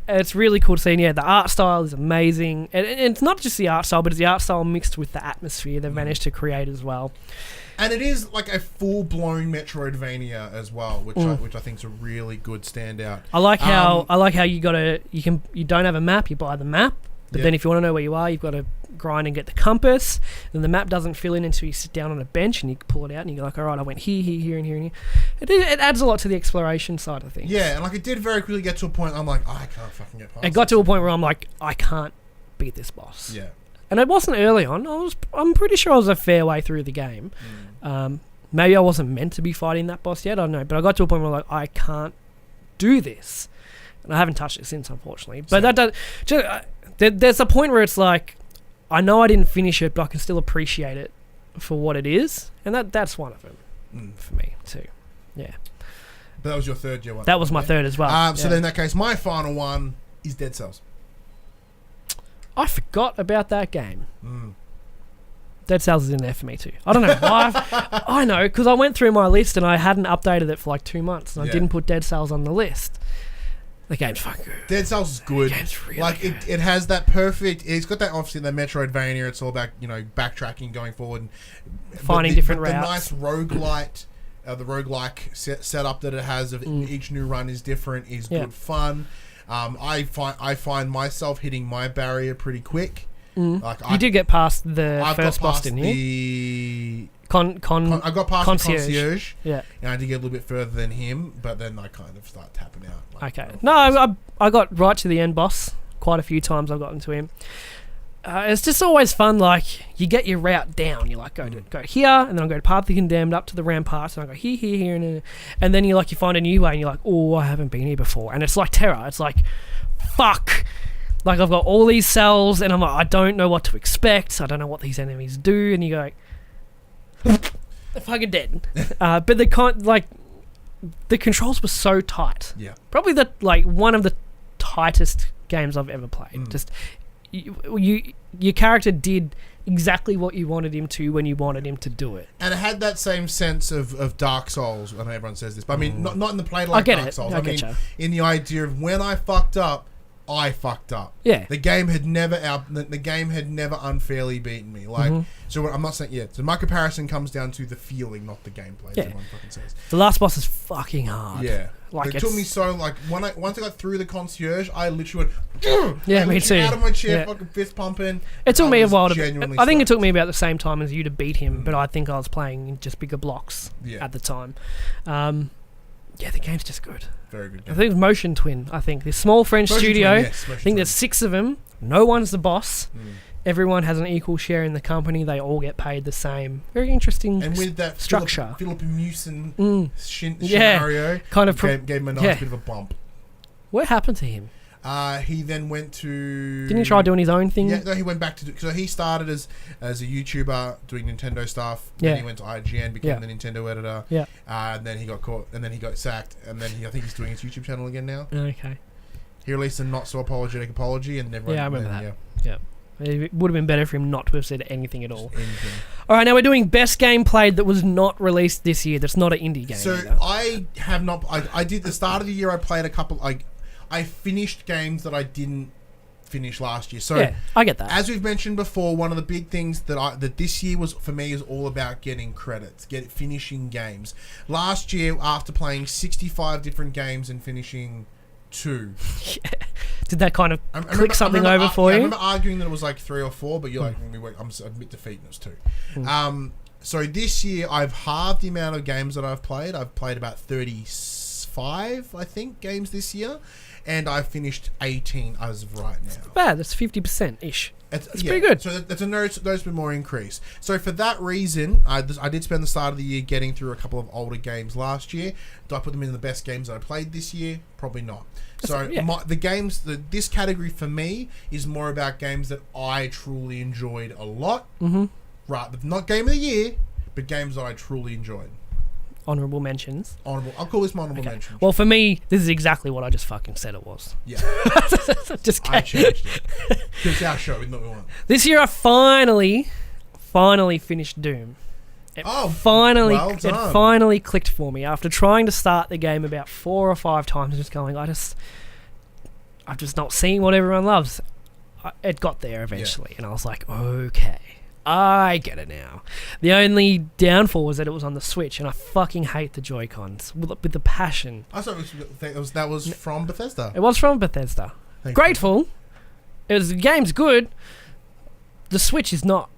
It's really cool to see, and, the art style is amazing. And it's not just the art style, but it's the art style mixed with the atmosphere they've managed to create as well. And it is, like, a full-blown Metroidvania as well, which I think is a really good standout. I like how you don't have a map, you buy the map. But then if you want to know where you are, you've got to grind and get the compass. Then the map doesn't fill in until you sit down on a bench and you pull it out and you're like, all right, I went here, here, and here, and here. It adds a lot to the exploration side of things. Yeah, and like it did very quickly get to a point I'm like, I can't fucking get past it. Got to a point where I'm like, I can't beat this boss. Yeah. And it wasn't early on. I'm pretty sure I was a fair way through the game. Maybe I wasn't meant to be fighting that boss yet, I don't know. But I got to a point where I'm like, I can't do this. And I haven't touched it since, unfortunately. But that does... There's a point where it's like, I know I didn't finish it, but I can still appreciate it for what it is, and that's one of them for me too. Yeah. But that was your third year one. That was my third as well. So then in that case, my final one is Dead Cells. I forgot about that game. Dead Cells is in there for me too. I don't know why. I know, because I went through my list and I hadn't updated it for like 2 months, and I didn't put Dead Cells on the list. The game's fucking good. Dead Cells is good. The game's really like good. It has that perfect. It's got that obviously the Metroidvania. It's all about backtracking, going forward, and finding different routes. The nice roguelite, the roguelike setup that it has of each new run is different. Is good fun. I find myself hitting my barrier pretty quick. Like you did get past the first boss, didn't you? I got past the concierge. Yeah. And I did get a little bit further than him, but then I kind of start tapping out. No, I got right to the end boss quite a few times. I've gotten to him. It's just always fun. Like you get your route down. You like go here, and then I go to Path of the Condemned up to the ramparts, and I go here, and then you find a new way, and you're like, oh, I haven't been here before, and it's like terror. It's like, fuck. Like I've got all these cells, and I'm like, I don't know what to expect. I don't know what these enemies do, and you go, they're fucking dead. But the controls were so tight. Yeah. Probably one of the tightest games I've ever played. Just your character did exactly what you wanted him to when you wanted him to do it. And it had that same sense of Dark Souls. I know everyone says this, but I mean, not in the play like Dark Souls. I mean, in the idea of when I fucked up, I fucked up. Yeah. The game had never unfairly beaten me. Like, so I'm not saying, so my comparison comes down to the feeling, not the gameplay. Yeah. Everyone fucking says. The last boss is fucking hard. Yeah. Like, it took me so, like, once I got through the concierge, I literally went, yeah, me too. Out of my chair, fucking fist pumping. It took me a while to, I think it took me me about the same time as you to beat him, but I think I was playing in just bigger blocks at the time. Yeah, the game's just good. Very good game. I think it's Motion Twin. I think this small French studio. I think there's 6 of them. No one's the boss. Everyone has an equal share in the company. They all get paid the same. Very interesting. And with that structure, Philip Mewson scenario, kind of gave him a nice bit of a bump. What happened to him? He then went to... Didn't he try doing his own thing? Yeah, no, he went back to... So he started as a YouTuber doing Nintendo stuff. Then he went to IGN, became the Nintendo editor. Yeah. And then he got caught, and then he got sacked, and then I think he's doing his YouTube channel again now. Okay. He released a not so apologetic apology, and everyone... Yeah, I remember that. Yeah. It would have been better for him not to have said anything at all. All right, now we're doing best game played that was not released this year. That's not an indie game. So either. I have not... I did the start of the year, I played a couple... I finished games that I didn't finish last year. So yeah, I get that. As we've mentioned before, one of the big things that this year was for me is all about getting credits, finishing games. Last year, after playing 65 different games and finishing 2, did that kind of click something over for you? I remember arguing that it was like 3 or 4, but you're like, I'm admit defeat, and it was 2. So this year, I've halved the amount of games that I've played. I've played about 35, I think, games this year. And I've finished 18 as of right now. Not bad. That's 50%-ish. It's pretty good. So that's a noticeable more increase. So for that reason, I did spend the start of the year getting through a couple of older games last year. Do I put them in the best games that I played this year? Probably not. So this category for me is more about games that I truly enjoyed a lot. Right, not game of the year, but games that I truly enjoyed. Honourable mentions. I'll call this my honourable mention. Well, for me, this is exactly what I just fucking said it was. Yeah. Just I changed it. Because it's our show, isn't it? This year I finally finished Doom. It finally clicked for me after trying to start the game about 4 or 5 times and just going, I'm just not seeing what everyone loves. It got there eventually, and I was like, okay. I get it now. The only downfall was that it was on the Switch, and I fucking hate the Joy-Cons with the passion. I thought that was from Bethesda. It was from Bethesda. Grateful. The game's good. The Switch is not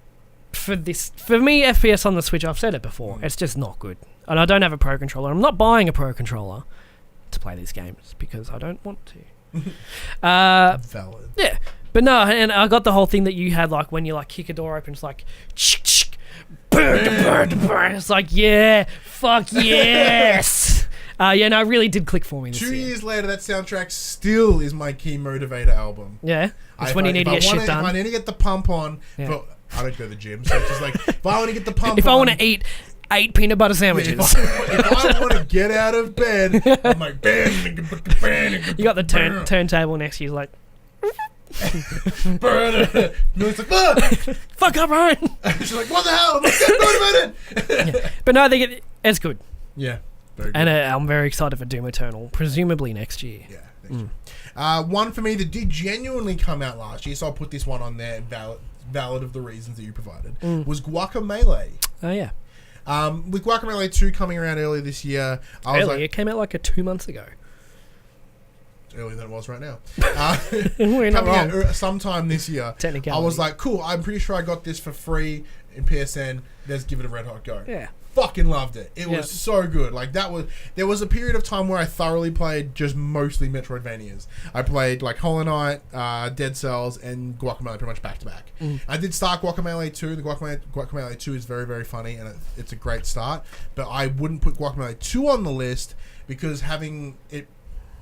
for this. For me, FPS on the Switch, I've said it before, it's just not good. And I don't have a Pro Controller. I'm not buying a Pro Controller to play these games because I don't want to. Valid. Yeah. But no, and I got the whole thing that you had, like, when you, like, kick a door open, it's like, burn. It's like, yeah, fuck yes. No, it really did click for me this year. 2 years later, that soundtrack still is my key motivator album. Yeah? It's when you need to get shit done. If I need to get the pump on, but I don't go to the gym, so it's just like, if I want to get the pump on. If I want to eat 8 peanut butter sandwiches. If I want to get out of bed, I'm like, bang. You got the turntable next to you, like... It's like, fuck up, Ryan. She's like, what the hell? I'm like, get motivated. But no, it's good. Yeah, very good. And I'm very excited for Doom Eternal, presumably next year. Yeah, next year. One for me that did genuinely come out last year, so I'll put this one on there, valid of the reasons that you provided, was Guacamelee. Oh, yeah. With Guacamelee 2 coming around earlier this year, it came out like 2 months ago. Earlier than it was right now. We're not wrong. Coming out sometime this year. Technically. I was like, cool, I'm pretty sure I got this for free in PSN. Let's give it a red hot go. Yeah. Fucking loved it. It was so good. Like, there was a period of time where I thoroughly played just mostly Metroidvanias. I played like Hollow Knight, Dead Cells, and Guacamelee pretty much back to back. I did start Guacamelee 2. The Guacamelee 2 is very, very funny, and it's a great start. But I wouldn't put Guacamelee 2 on the list because having it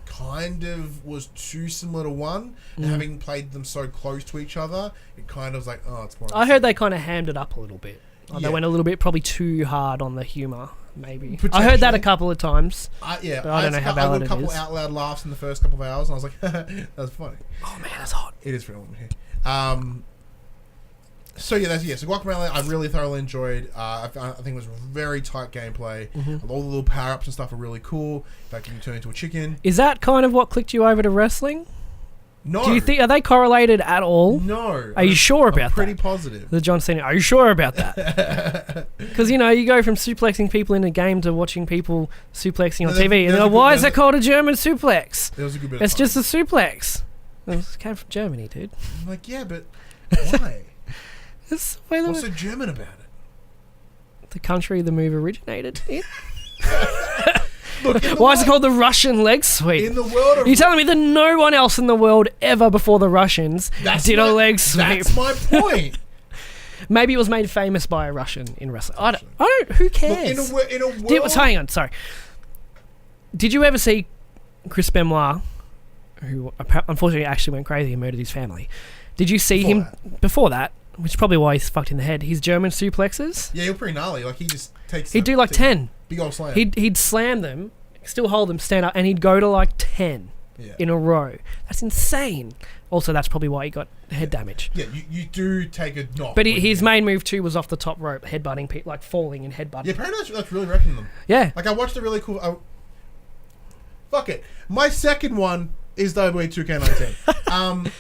kind of was too similar to 1, and having played them so close to each other, it kind of was like, oh, it's more. I heard they kind of hammed it up a little bit. They went a little bit, probably too hard on the humour, maybe. I heard that a couple of times. Yeah, but I don't know how valid it is. I got a couple out loud laughs in the first couple of hours, and I was like, that was funny. Oh man, that's hot. It is really here. So so Guacamelee I really thoroughly enjoyed. I think it was very tight gameplay. All the little power ups and stuff are really cool. In fact, you can turn into a chicken. Is that kind of what clicked you over to wrestling? No. Do you think, are they correlated at all? No. Are you sure about that? Pretty positive. The John Cena. Are you sure about that? Because you go from suplexing people in a game to watching people suplexing on TV, and they're like, why is that called a German suplex? There was a good bit. It's just a suplex. It came from Germany, dude. I'm like, yeah, but why? What's so German about it? The country the move originated in. Look, why is it called the Russian leg sweep? In the world of... Are you telling me that no one else in the world ever before the Russians did a leg sweep? That's my point. Maybe it was made famous by a Russian in wrestling. I don't. Who cares? Look, in a world... hang on, sorry. Did you ever see Chris Benoit, who unfortunately actually went crazy and murdered his family? Did you see him before that? Which is probably why he's fucked in the head. His German suplexes. Yeah, you're pretty gnarly. Like he just takes. He'd do like 10. Big old slam. He'd slam them, still hold them, stand up, and he'd go to like 10 in a row. That's insane. Also, that's probably why he got head damage. Yeah, you do take a knock. But his main move too was off the top rope, headbutting people, like falling and headbutting. Yeah, apparently that's really wrecking them. Yeah. Like I watched a really cool. Fuck it. My second one is WWE 2K19.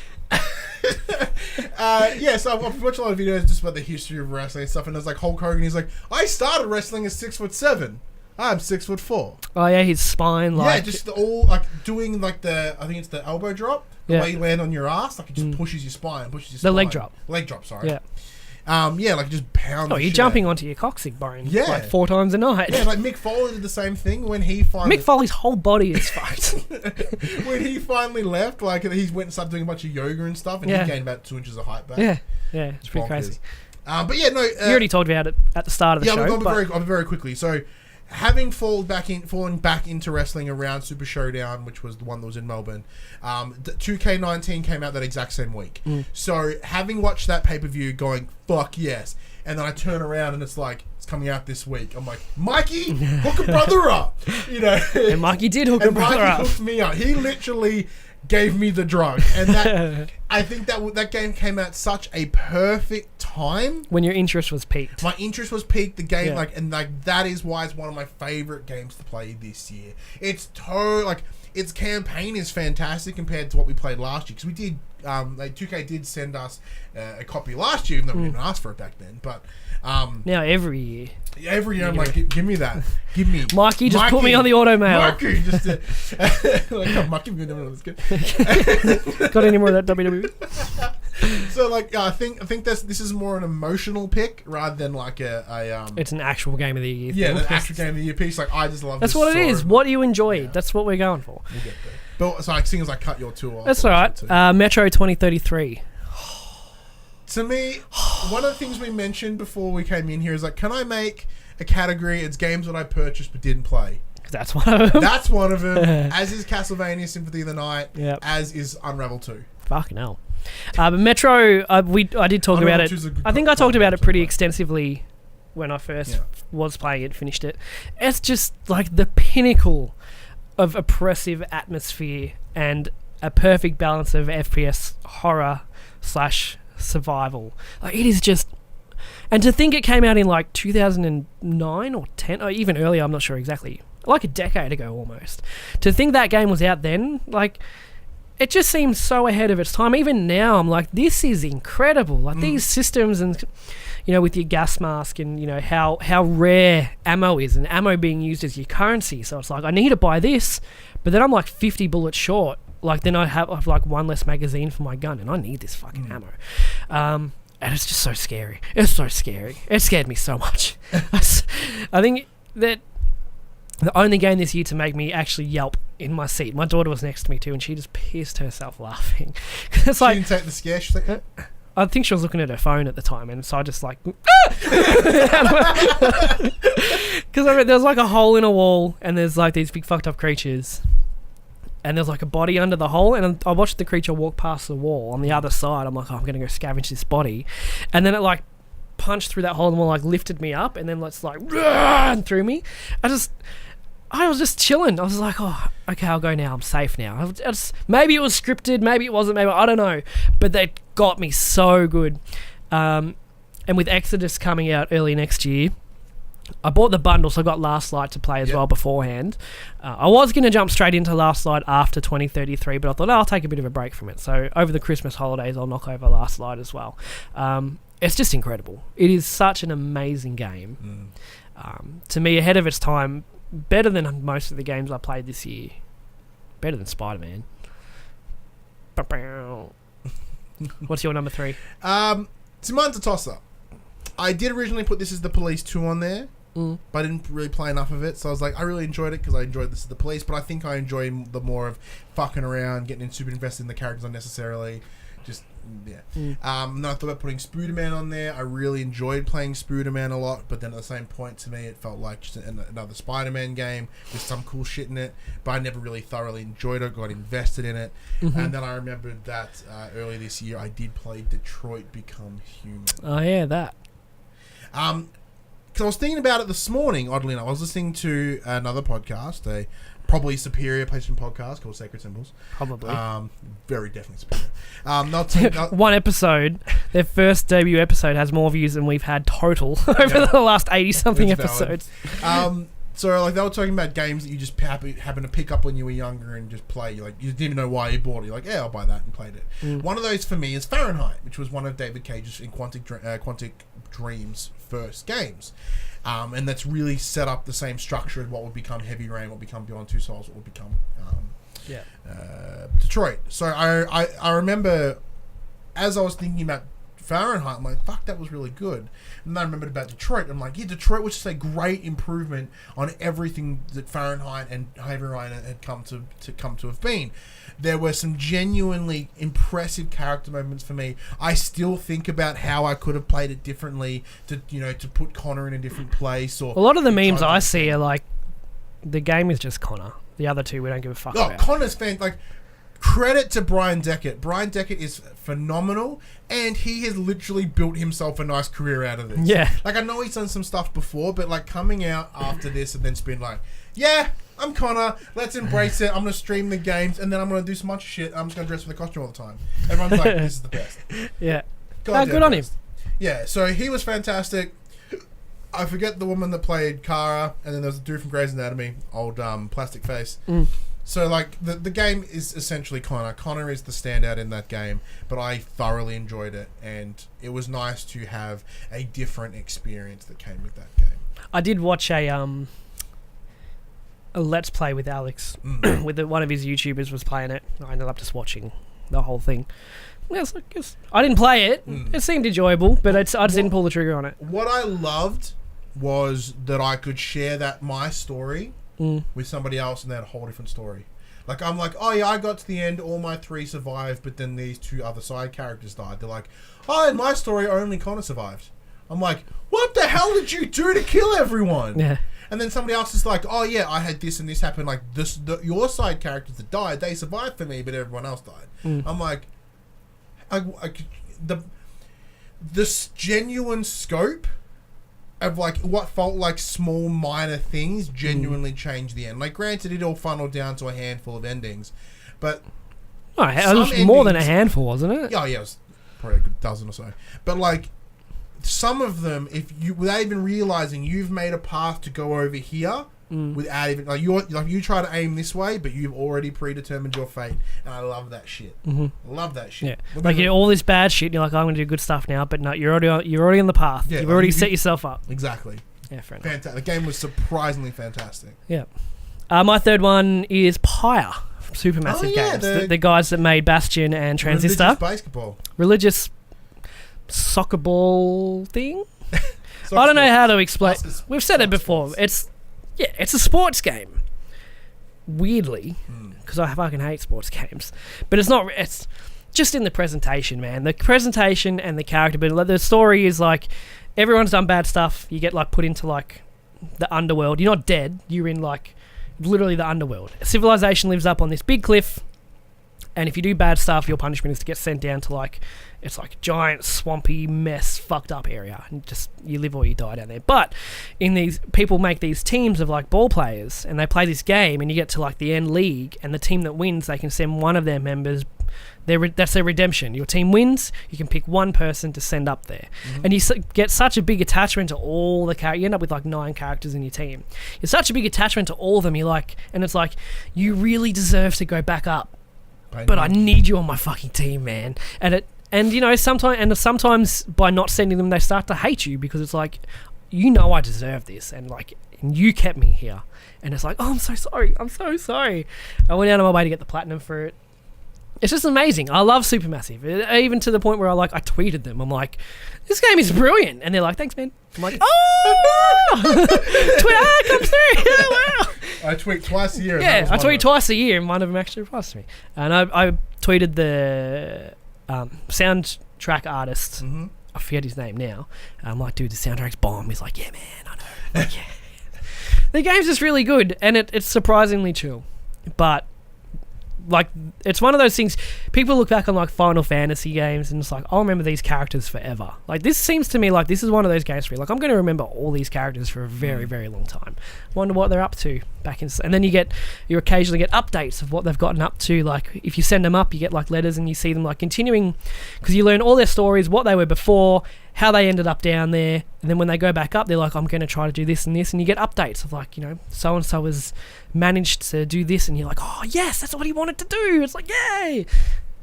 So I've watched a lot of videos just about the history of wrestling and stuff, and there's like Hulk Hogan. He's like, I started wrestling at 6'7". I'm 6'4". Oh yeah, his spine like just all like doing like I think it's the elbow drop. The way you land on your ass, like it just pushes your spine, The leg drop. Leg drop, sorry. Yeah. Like it just pounds. Oh, you're jumping onto your coccyx bone. Yeah. Like 4 times a night. Yeah, like Mick Foley did the same thing when he finally... Mick Foley's whole body is fucked. When he finally left, like he went and started doing a bunch of yoga and stuff, and he gained about 2 inches of height back. Yeah, it's pretty crazy. But yeah, no... you already talked about it at the start of the show. I'll be very quickly. So, having fallen back into wrestling around Super Showdown, which was the one that was in Melbourne, 2K19 came out that exact same week. So, having watched that pay-per-view going, fuck yes, and then I turn around and it's like, it's coming out this week. I'm like, Mikey, hook a brother up! And Mikey did hook a brother up. Mikey hooked me up. He literally gave me the drug. And that, I think that game came out such a perfect time. When your interest was peaked. My interest was peaked. The game, that is why it's one of my favorite games to play this year. It's its campaign is fantastic compared to what we played last year. Because we did, 2K did send us a copy last year, even though we didn't ask for it back then. But now every year. Every year I'm like, give me that. Give me. Mikey, just put me on the auto mail. Mikey, just Mikey, that's good. Got any more of that WWE? So I think this is more an emotional pick rather than like It's an actual game of the year. Yeah, the actual game of the year piece. Like I just love. That's this what it is. much. What do you enjoy? That's what we're going for. We'll get there. But so seeing as I cut your 2 off. That's all right. Metro 2033. To me, one of the things we mentioned before we came in here is like, can I make a category? It's games that I purchased but didn't play. That's one of them. That's one of them. As is Castlevania Symphony of the Night. Yep. As is Unravel 2. Fucking hell. But Metro, I did talk about it. I think I talked about it pretty extensively when I first was playing it, finished it. It's just like the pinnacle of oppressive atmosphere and a perfect balance of FPS horror / survival. Like it is just, and to think it came out in like 2009 or 10 or even earlier, I'm not sure exactly, like a decade ago almost. To think that game was out then, like it just seems so ahead of its time. Even now I'm like, this is incredible. Like these systems and with your gas mask and how rare ammo is, and ammo being used as your currency. So it's like I need to buy this, but then I'm like 50 bullets short. Like then I have like 1 less magazine for my gun, and I need this fucking ammo. And it's just so scary. It's so scary. It scared me so much. I think that the only game this year to make me actually yelp in my seat. My daughter was next to me too, and she just pissed herself laughing. It's she didn't take the scare. She's like, I think she was looking at her phone at the time, and so I just like, because there's like a hole in a wall, and there's like these big fucked up creatures. And there's like a body under the hole, and I watched the creature walk past the wall on the other side. I'm like, I'm going to go scavenge this body. And then it like punched through that hole in the wall, like lifted me up, and then it's like, and threw me. I was just chilling. I was like, oh, okay, I'll go now. I'm safe now. Maybe it was scripted, maybe it wasn't, maybe, I don't know. But they got me so good. And with Exodus coming out early next year, I bought the bundle, so I got Last Light to play as well beforehand. I was going to jump straight into Last Light after 2033, but I thought, I'll take a bit of a break from it. So over the Christmas holidays, I'll knock over Last Light as well. It's just incredible. It is such an amazing game. To me, ahead of its time, better than most of the games I played this year. Better than Spider-Man. What's your number 3? So mine's a toss-up. I did originally put This Is the Police 2 on there, but I didn't really play enough of it, so I was like, I really enjoyed it because I enjoyed This Is the Police, but I think I enjoy the more of fucking around, getting super invested in the characters unnecessarily. Just, yeah. No, I thought about putting Spooderman on there. I really enjoyed playing Spooderman a lot, but then at the same point, to me, it felt like just another Spider-Man game with some cool shit in it, but I never really thoroughly enjoyed it, got invested in it. And then I remembered that early this year, I did play Detroit Become Human. Oh, yeah, that. Because I was thinking about it this morning, oddly enough. I was listening to another podcast, a probably superior PlayStation podcast called Sacred Symbols. Probably. Very definitely superior. One episode, their first debut episode, has more views than we've had total over the last 80-something episodes. So, like, they were talking about games that you just happen to pick up when you were younger and just play. Like, you didn't even know why you bought it. You're like, yeah, I'll buy that, and played it. One of those for me is Fahrenheit, which was one of David Cage's in Quantic Dream's first games. And that's really set up the same structure as what would become Heavy Rain, what would become Beyond Two Souls, what would become Detroit. So I remember, as I was thinking about Fahrenheit, I'm like, fuck, that was really good. And then I remembered about Detroit. I'm like, yeah, Detroit was just a great improvement on everything that Fahrenheit and Heavy Rain had come to have been. There were some genuinely impressive character moments for me. I still think about how I could have played it differently to put Connor in a different place. Or a lot of the memes I see are like, the game is just Connor. The other two we don't give a fuck about. Connor's like, credit to Brian Deckett. Brian Deckett is phenomenal, and he has literally built himself a nice career out of this. Yeah. Like, I know he's done some stuff before, but like coming out after this and then just being like, yeah, I'm Connor, let's embrace it, I'm going to stream the games, and then I'm going to do some bunch of shit, I'm just going to dress for the costume all the time. Everyone's like, this is the best. Yeah. Good on him. Yeah, so he was fantastic. I forget the woman that played Kara, and then there was a dude from Grey's Anatomy, old plastic face. So, like, the game is essentially Connor. Connor is the standout in that game, but I thoroughly enjoyed it, and it was nice to have a different experience that came with that game. I did watch a Let's Play with Alex, with one of his YouTubers was playing it. I ended up just watching the whole thing. Yes, I didn't play it. It seemed enjoyable, but I just didn't pull the trigger on it. What I loved was that I could share my story with somebody else, and they had a whole different story. Like, I'm like, oh yeah, I got to the end, all my 3 survived, but then these 2 other side characters died. They're like, oh, in my story, only Connor survived. I'm like, what the hell did you do to kill everyone? Yeah. And then somebody else is like, oh yeah, I had this and this happen. Like, your side characters that died, they survived for me, but everyone else died. I'm like, this genuine scope of like what felt like small minor things genuinely changed the end. Like, granted, it all funneled down to a handful of endings, but it was more than a handful, wasn't it? Yeah, it was probably a good dozen or so. But like, some of them, without even realizing, you've made a path to go over here without even you try to aim this way, but you've already predetermined your fate, and I love that shit. I love that shit. Yeah, like, you do all this bad shit, and you're like, I'm going to do good stuff now, but no, you're already on the path. Yeah, you've already set yourself up. Exactly. Yeah, fair enough. Fantastic. The game was surprisingly fantastic. Yeah. My third one is Pyre from Supermassive Games, the guys that made Bastion and Transistor. Religious basketball. Religious soccer ball thing. I don't know how to explain. We've said it before. It's a sports game. Weirdly, because I fucking hate sports games, but it's not. It's just in the presentation, man. The presentation and the character, but the story is like, everyone's done bad stuff. You get like put into like the underworld. You're not dead. You're in like literally the underworld. Civilization lives up on this big cliff, and if you do bad stuff, your punishment is to get sent down to like, it's like a giant swampy mess, fucked up area, and just you live or you die down there. But in these, people make these teams of like ball players, and they play this game, and you get to like the end league, and the team that wins, they can send one of their members That's their redemption. Your team wins, you can pick one person to send up there. And you get such a big attachment to all the characters. You end up with like 9 characters in your team. It's such a big attachment to all of them. And it's like, you really deserve to go back up. But I need you on my fucking team, man. Sometimes by not sending them, they start to hate you because it's like, I deserve this, and you kept me here. And it's like, oh, I'm so sorry. I went out of my way to get the platinum for it. It's just amazing. I love Supermassive. Even to the point where I tweeted them. I'm like, this game is brilliant. And they're like, thanks, man. I'm like, oh! Twitter comes through. Wow. I tweet twice a year. Yeah, I tweet twice a year, and one of them actually replies to me. And I tweeted the soundtrack artist. I forget his name now. I'm like, dude, the soundtrack's bomb. He's like, yeah, man, I know. Like, yeah. The game's just really good, and it's surprisingly chill. But it's one of those things, people look back on Final Fantasy games and it's like, I'll remember these characters forever. This seems to me like this is one of those games where I'm going to remember all these characters for a very, very long time. Wonder what they're up to back in. And then you occasionally get updates of what they've gotten up to. If you send them up, you get letters and you see them continuing, because you learn all their stories, what they were before, how they ended up down there, and then when they go back up, they're like, I'm going to try to do this and this, and you get updates of so and so has managed to do this, and you're like, oh yes, that's what he wanted to do. It's like, yay,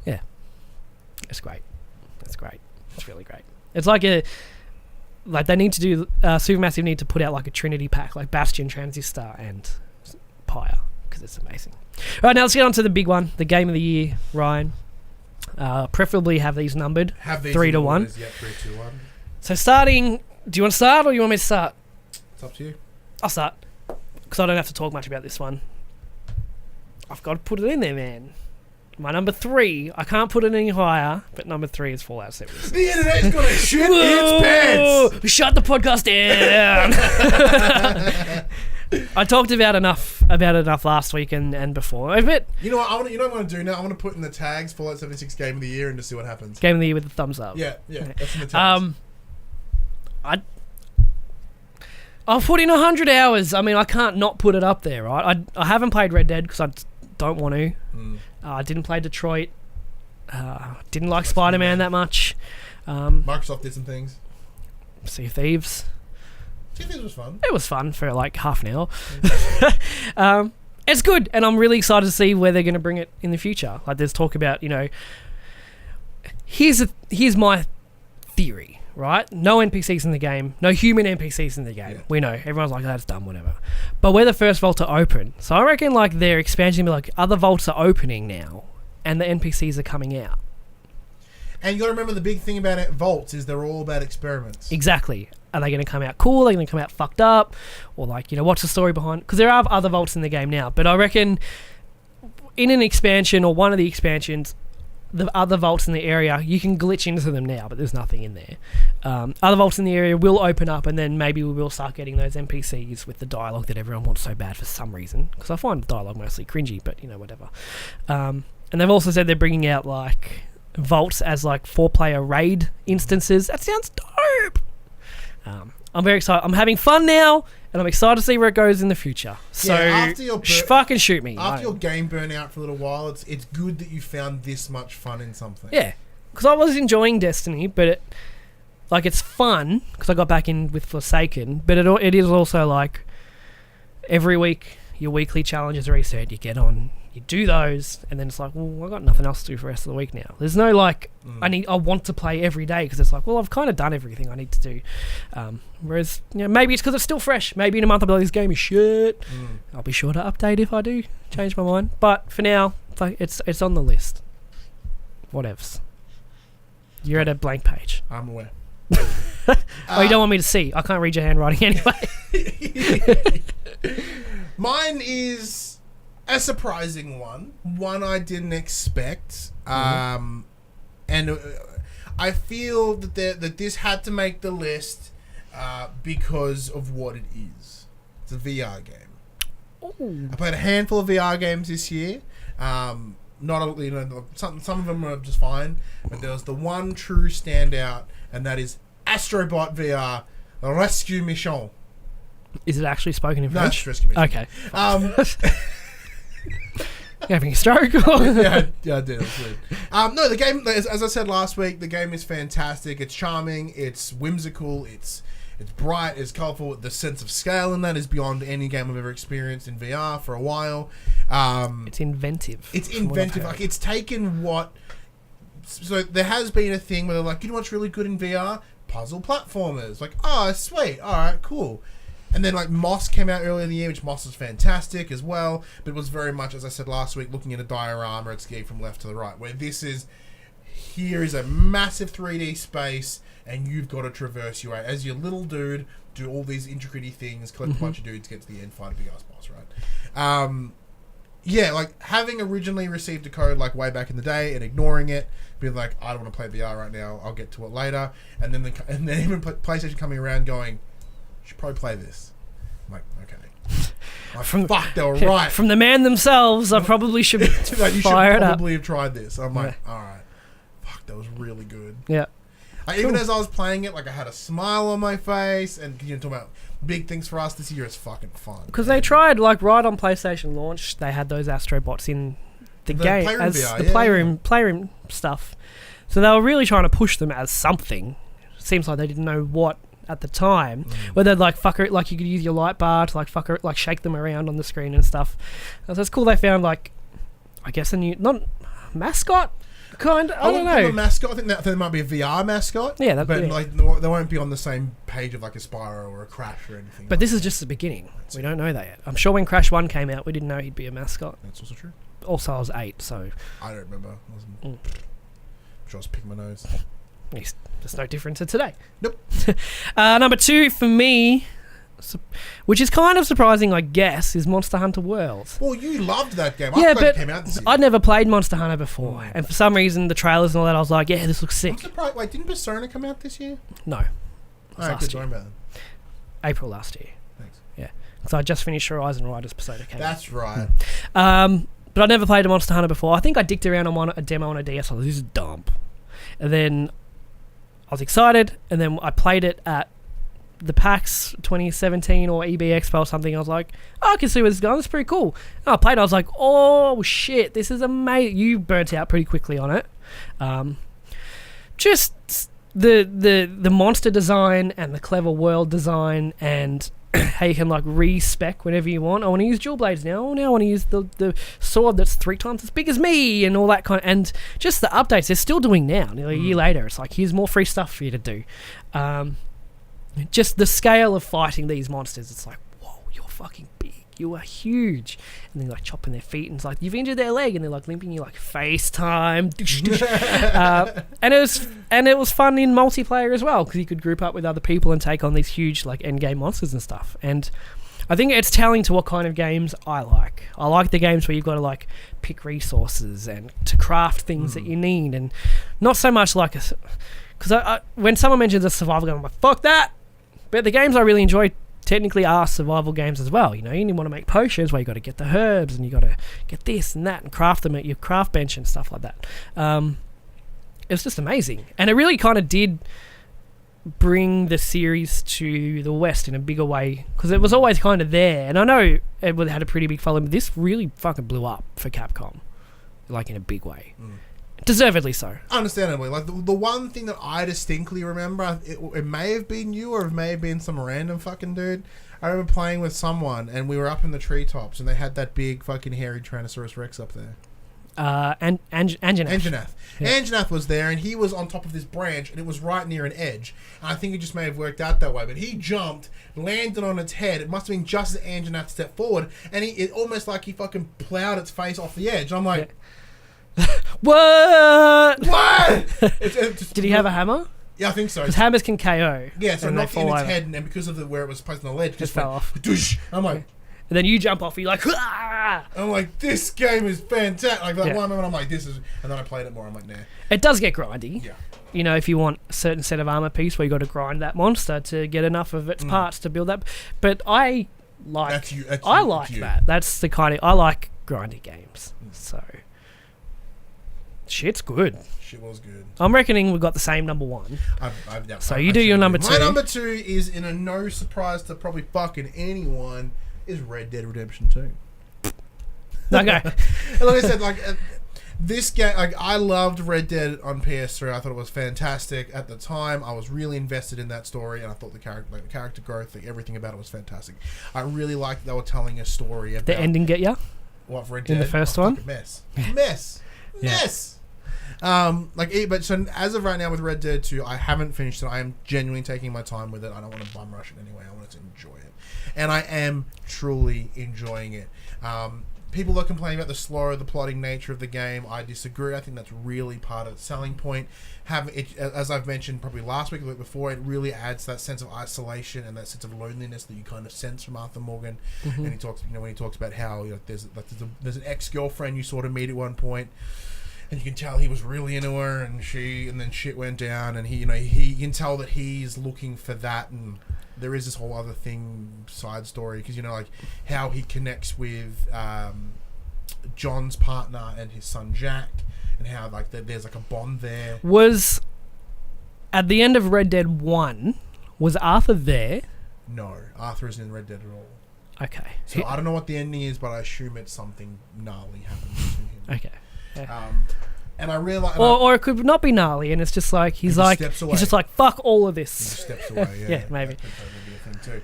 yeah, it's great. That's great. It's really great. It's they need to do Supermassive need to put out a Trinity pack, like Bastion, Transistor, and Pyre, because it's amazing. All right, now let's get on to the big one, the game of the year, Ryan. Preferably have these numbered 3 to 1. Yeah, 3, 2, 1. So starting, do you want to start or you want me to start? It's up to you. I'll start, because I don't have to talk much about this one. I've got to put it in there, man. My number 3, I can't put it any higher, but number 3 is Fallout 76. The internet's gonna shit its pants! Shut the podcast down! I talked about it enough last week and before. But you know what? What I'm going to do now? I'm going to put in the tags Fallout 76 Game of the Year and just see what happens. Game of the Year with the thumbs up. Yeah. That's in the tags. I've put in 100 hours. I mean, I can't not put it up there, right? I haven't played Red Dead because I don't want to. I didn't play Detroit. Didn't like Spider-Man that much. Microsoft did some things. Sea of Thieves. It was fun. It was fun for half an hour. It's good, and I'm really excited to see where they're going to bring it in the future. There's talk about, here's my theory, right? No NPCs in the game, no human NPCs in the game. Yeah. We know everyone's like, that's dumb, whatever. But we're the first vault to open, so I reckon their expansion will be other vaults are opening now, and the NPCs are coming out. And you got to remember the big thing about vaults is they're all about experiments. Exactly. Are they going to come out cool? Are they going to come out fucked up? Or what's the story behind? Because there are other vaults in the game now, but I reckon in an expansion or one of the expansions, the other vaults in the area, you can glitch into them now, but there's nothing in there. Other vaults in the area will open up, and then maybe we will start getting those NPCs with the dialogue that everyone wants so bad for some reason. Because I find the dialogue mostly cringy, but whatever. And they've also said they're bringing out vaults as 4-player raid instances. That sounds dope. I'm very excited. I'm having fun now, and I'm excited to see where it goes in the future. So after your fucking shoot me. After your game burn out for a little while, it's good that you found this much fun in something. Yeah, because I was enjoying Destiny, but it's fun because I got back in with Forsaken, but it is also every week your weekly challenges reset. You get on, you do those, and then it's I've got nothing else to do for the rest of the week now. There's no I want to play every day, because it's I've kind of done everything I need to do. Whereas maybe it's because it's still fresh. Maybe in a month I'll be like, this game is shit. I'll be sure to update if I do change my mind. But for now, it's on the list. Whatevs. You're at a blank page. I'm aware. Oh, you don't want me to see? I can't read your handwriting anyway. Mine is a surprising one I didn't expect, and I feel that this had to make the list because of what it is. It's a VR game. Ooh. I played a handful of VR games this year. Some of them are just fine, but there was the one true standout, and that is Astrobot VR Rescue Mission. Is it actually spoken in French? No, it's Rescue Mission. Okay. having a stroke? yeah, I did. It was weird. No, the game, as I said last week, the game is fantastic. It's charming. It's whimsical. It's bright. It's colourful. The sense of scale in that is beyond any game I've ever experienced in VR for a while. It's inventive. It's inventive. Like, it's taken what... So there has been a thing where they're like, you know what's really good in VR? Puzzle platformers. Like, oh, sweet. All right, cool. And then, like, Moss came out earlier in the year, which Moss is fantastic as well, but it was very much, as I said last week, looking at a diorama, it's going from left to the right, where this is, here is a massive 3D space, and you've got to traverse your way. As your little dude, do all these intricate things, collect a bunch of dudes, get to the end, fight a big-ass boss, right? Yeah, like, having originally received a code, like, way back in the day, and ignoring it, being like, I don't want to play VR right now, I'll get to it later, and then even PlayStation coming around going, should probably play this. I'm like, okay. Fuck, they were right. From the man themselves, I probably should like, fire you should it up. probably have tried this. I'm like, alright. Fuck, that was really good. Yeah. Like, even as I was playing it, like, I had a smile on my face, and you know, talking about big things for us this year, it's fucking fun. Because they tried, like, right on PlayStation launch, they had those Astrobots in the game Playroom as VR, the playroom stuff. So they were really trying to push them as something. It seems like they didn't know what at the time, where they'd like fucker it, like you could use your light bar to like fucker it, like shake them around on the screen and stuff. So it's cool they found, like, I guess a new, not mascot kind. I don't know. A mascot. I think there might be a VR mascot. Yeah, but yeah. like they won't be on the same page of like a Spyro or a Crash or anything. But this is just the beginning. We don't know that yet. I'm sure when Crash 1 came out, we didn't know he'd be a mascot. That's also true. Also, I was 8, so I don't remember. I'm sure I was picking my nose. There's no difference to today. Nope. Number 2 for me, which is kind of surprising, I guess, is Monster Hunter World. Well, you loved that game. Yeah, but it came out this year. I'd never played Monster Hunter before, and for some reason, the trailers and all that, I was like, yeah, this looks sick. I'm surprised. Wait, didn't Persona come out this year? No. Alright, good. Talking about them. April last year. Thanks. Yeah. So I just finished Horizon Riders Persona came out. That's right. But I'd never played a Monster Hunter before. I think I dicked around on a demo on a DS. I was like, this is dumb. And then I was excited, and then I played it at the PAX 2017 or EB Expo or something. I was like, oh, I can see where this is going. This is pretty cool. And I played it. I was like, oh, shit, this is amazing. You burnt out pretty quickly on it. Just the monster design and the clever world design and how you can like respec whenever you want. I want to use dual blades now. Now I want to use the sword that's 3 times as big as me and all that kind of, and just the updates they're still doing now. Nearly a year later, it's like, here's more free stuff for you to do. Just the scale of fighting these monsters, it's like, whoa, you're fucking big. You are huge. And they're like chopping their feet, and it's like, you've injured their leg, and they're like limping you like FaceTime. And it was fun in multiplayer as well, because you could group up with other people and take on these huge like endgame monsters and stuff. And I think it's telling to what kind of games I like. I like the games where you've got to like pick resources and to craft things that you need, and not so much like a, because when someone mentions a survival game, I'm like, fuck that. But the games I really enjoy technically are survival games as well. You know, you want to make potions where you got to get the herbs and you got to get this and that and craft them at your craft bench and stuff like that. It was just amazing, and it really kind of did bring the series to the West in a bigger way, because it was always kind of there, and I know it had a pretty big following, but this really fucking blew up for Capcom, like in a big way. Deservedly so. Understandably. Like, the one thing that I distinctly remember, it may have been you or it may have been some random fucking dude. I remember playing with someone and we were up in the treetops and they had that big fucking hairy Tyrannosaurus Rex up there. Anjanath. Yeah. Anjanath was there, and he was on top of this branch, and it was right near an edge. And I think it just may have worked out that way. But he jumped, landed on its head. It must have been just as Anjanath stepped forward, and it almost like he fucking plowed its face off the edge. I'm like... Yeah. What? Did he have a hammer? Yeah, I think so. Because hammers can KO. Yeah, so it knocked in its head, and because of where it was placed on the ledge, just fell off. Doosh. I'm like... And then you jump off, you're like, ah! I'm like, this game is fantastic. Like, that one moment, I'm like, this is... And then I played it more, I'm like, nah. It does get grindy. Yeah. You know, if you want a certain set of armor piece where you got to grind that monster to get enough of its parts to build that. But I like... I like that. That's the kind of... I like grindy games. So... Shit's good. Shit was good. I'm reckoning we've got the same number 1. So you do your number 2. My number 2 is, in a no surprise to probably fucking anyone, is Red Dead Redemption 2. Okay. And like I said, this game, I loved Red Dead on PS3. I thought it was fantastic at the time. I was really invested in that story, and I thought the character growth, everything about it was fantastic. I really liked they were telling a story about The ending get ya? what Red Dead In the first one? mess. Yeah. But so as of right now with Red Dead 2, I haven't finished it. I am genuinely taking my time with it. I don't want to bum rush it anyway. I want to enjoy it, and I am truly enjoying it. People are complaining about the plotting nature of the game. I disagree. I think that's really part of the selling point. As I've mentioned probably last week or the week before, it really adds that sense of isolation and that sense of loneliness that you kind of sense from Arthur Morgan. Mm-hmm. And he talks, when he talks about how there's an ex-girlfriend you sort of meet at one point, and you can tell he was really into her, and then shit went down, and he can tell that he's looking for that, and there is this whole other side story, because how he connects with John's partner and his son Jack, and how there's a bond there. Was at the end of Red Dead 1, was Arthur there? No, Arthur isn't in Red Dead at all. Okay. So I don't know what the ending is, but I assume it's something gnarly happens to him. Okay. Yeah. And I realize, or it could not be gnarly, and it's just like he's just like fuck all of he this. just steps away. Yeah, maybe. That could totally be a thing too.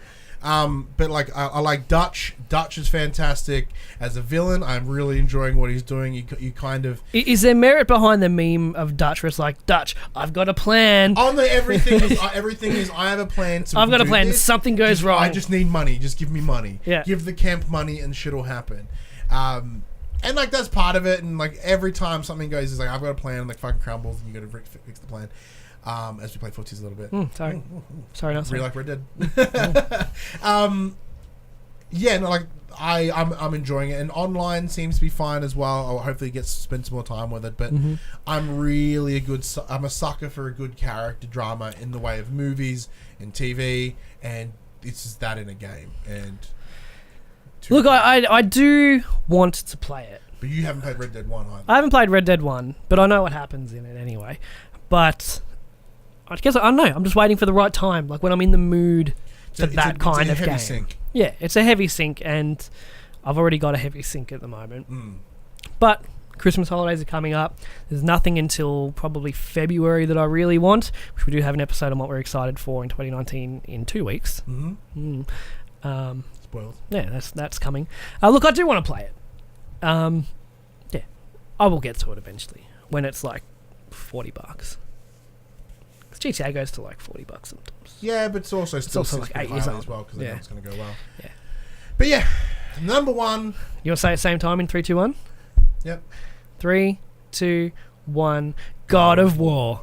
But I like Dutch. Dutch is fantastic as a villain. I'm really enjoying what he's doing. You kind of Is there merit behind the meme of Dutch, where it's like, Dutch, I've got a plan. Oh no, everything is. I have a plan. I've got a plan. Something goes wrong. I just need money. Just give me money. Yeah. Give the camp money, and shit'll happen. And that's part of it. And every time something goes, it's I've got a plan, and fucking crumbles, and you got to fix the plan. As we play footies a little bit. Sorry. Sorry, no. Really like Red Dead. I'm enjoying it, and online seems to be fine as well. I'll hopefully spend some more time with it. But I'm really I'm a sucker for a good character drama in the way of movies and TV, and this is that in a game. And look, I do want to play it. But you haven't played Red Dead 1 either. I haven't played Red Dead 1, but I know what happens in it anyway. But I guess I don't know. I'm just waiting for the right time, when I'm in the mood for that kind of game. Sink. Yeah, it's a heavy sink, and I've already got a heavy sink at the moment. But Christmas holidays are coming up. There's nothing until probably February that I really want, which we do have an episode on what we're excited for in 2019 in 2 weeks. Spoiled. Yeah, that's coming. Look, I do want to play it. Yeah, I will get to it eventually when it's $40. Because GTA goes to $40 sometimes. Yeah, but it's also still 8 years old as well, because I know it's going to go well. Yeah. But yeah, number one. You want to say at the same time in 3, 2, 1? Yep. 3, 2, 1. God of War.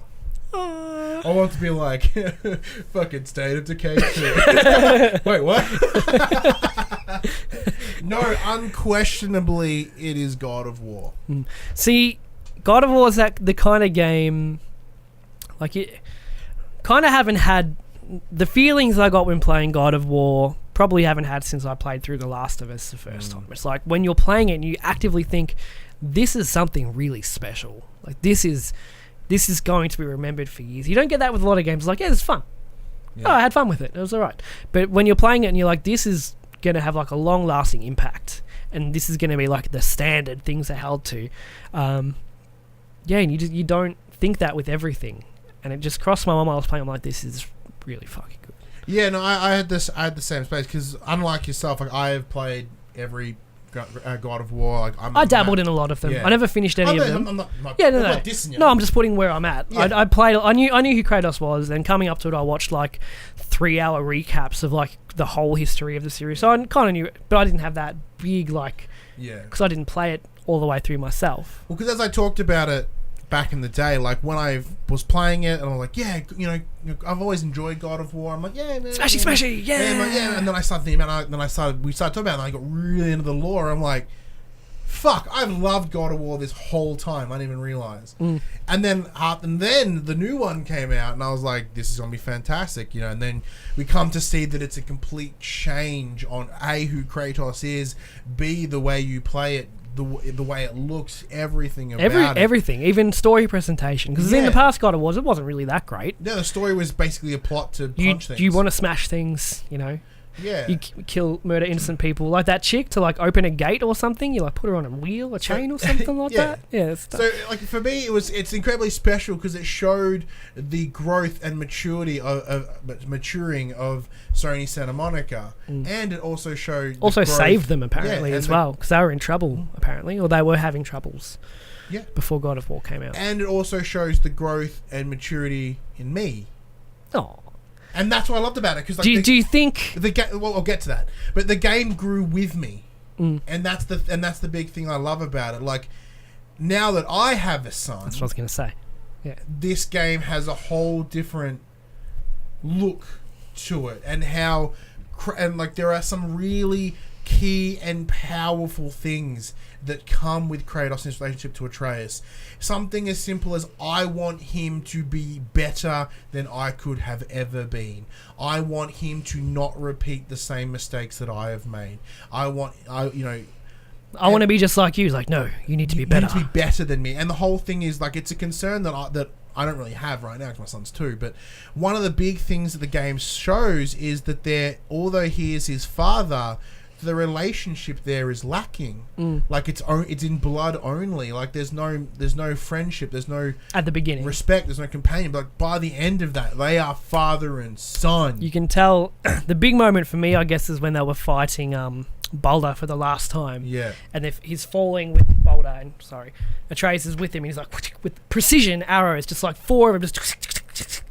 I want to be fucking State of Decay 2. Wait, what? No, unquestionably, it is God of War. See, God of War is the kind of game, it kind of haven't had the feelings I got when playing God of War. Probably haven't had since I played through The Last of Us the first time. It's when you're playing it and you actively think, this is something really special. This is going to be remembered for years. You don't get that with a lot of games. Yeah, it's fun. Yeah. Oh, I had fun with it. It was all right. But when you're playing it and you're this is going to have a long-lasting impact, and this is going to be the standard things are held to. And you don't think that with everything. And it just crossed my mind while I was playing. I'm this is really fucking good. Yeah, no, I had the same space, because unlike yourself, I have played every God of War. I dabbled in a lot of them. Yeah. I never finished any of them. I'm not dissing you. No, I'm just putting where I'm at. Yeah. I played. I knew who Kratos was, and coming up to it, I watched 3-hour recaps of the whole history of the series. So I kind of knew it, but I didn't have that big because I didn't play it all the way through myself. Well, because as I talked about it back in the day, when I was playing it, and I'm I've always enjoyed God of War. I'm yeah, man, smashy, yeah. And then I started thinking about it, we started talking about it, and I got really into the lore. I'm fuck, I've loved God of War this whole time. I didn't even realize. And then the new one came out, and I was this is gonna be fantastic, And then we come to see that it's a complete change on A, who Kratos is, B, the way you play it, the way it looks, everything about it. Everything, even story presentation. Because in the past God of War, it wasn't really that great. Yeah, the story was basically a plot to punch things. You want to smash things, Yeah. You murder innocent people. Like that chick to like open a gate or something, you like put her on a wheel, a chain or something like that. Yeah. So like for me, it's incredibly special because it showed the growth and maturity of maturing of Sony Santa Monica, and it also showed saved them apparently as well, because they were in trouble apparently, or they were having troubles. Yeah. Before God of War came out. And it also shows the growth and maturity in me. Oh. And that's what I loved about it. Cause like do you think... Well, I'll get to that. But the game grew with me. And that's the big thing I love about it. Like, now that I have a son... That's what I was going to say. Yeah. This game has a whole different look to it. And how... And, like, there are some really key and powerful things that come with Kratos in his relationship to Atreus. Something as simple as I want him to be better than I could have ever been. I want him to not repeat the same mistakes that I have made. I want to be just like you. It's like, no, you need to be better. You need to be better than me. And the whole thing is like, it's a concern that I don't really have right now because my son's 2. But one of the big things that the game shows is that although he is his father, the relationship there is lacking. Like it's in blood only. Like there's no friendship. There's no at the beginning respect. There's no companion. But like by the end of that, they are father and son. You can tell. The big moment for me, I guess, is when they were fighting Baldur for the last time. Yeah. And he's falling with Baldur, and Atreus is with him, and he's like with precision arrows, just like 4 of them, just.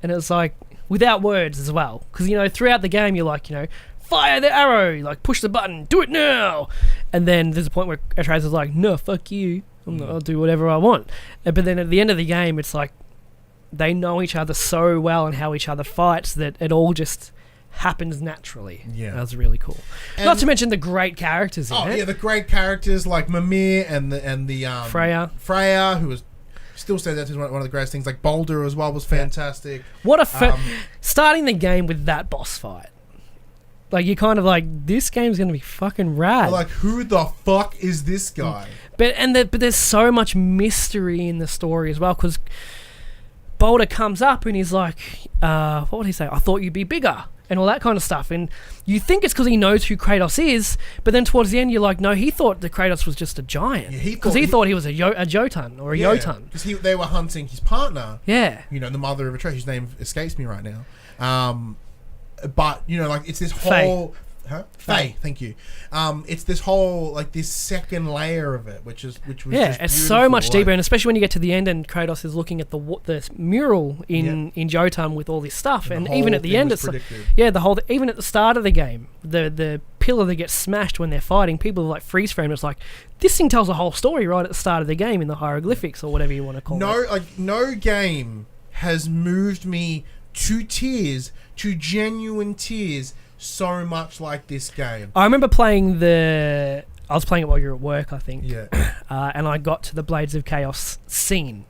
And it's like without words as well, because throughout the game you're like fire the arrow, like push the button, do it now. And then there's a point where Atreus is like, no, fuck you, I'll do whatever I want. But then at the end of the game, it's like they know each other so well and how each other fights that it all just happens naturally. Yeah, that's really cool. And not to mention the great characters in it. Yeah, the great characters like Mimir and the Freya, who was still stands out as one of the greatest things. Like Baldur as well was fantastic. What starting the game with that boss fight. Like, you're kind of like, this game's going to be fucking rad. Like, who the fuck is this guy? But there's so much mystery in the story as well, because Baldur comes up and he's like, what would he say? I thought you'd be bigger, and all that kind of stuff. And you think it's because he knows who Kratos is, but then towards the end you're like, no, he thought that Kratos was just a giant. Because he thought he was a Jotun or a Jotun. Because they were hunting his partner. Yeah. The mother of Atreus, whose name escapes me right now. But like it's this whole Faye, thank you. It's this whole like this second layer of it, which was just it's so much deeper, and especially when you get to the end and Kratos is looking at the mural in Jotun with all this stuff, and even at the end it's like, even at the start of the game, the pillar that gets smashed when they're fighting, people like freeze frame. It's like this thing tells a whole story right at the start of the game in the hieroglyphics or whatever you want to call it. No game has moved me to genuine tears so much like this game. I remember playing I was playing it while you were at work, I think. Yeah. And I got to the Blades of Chaos scene,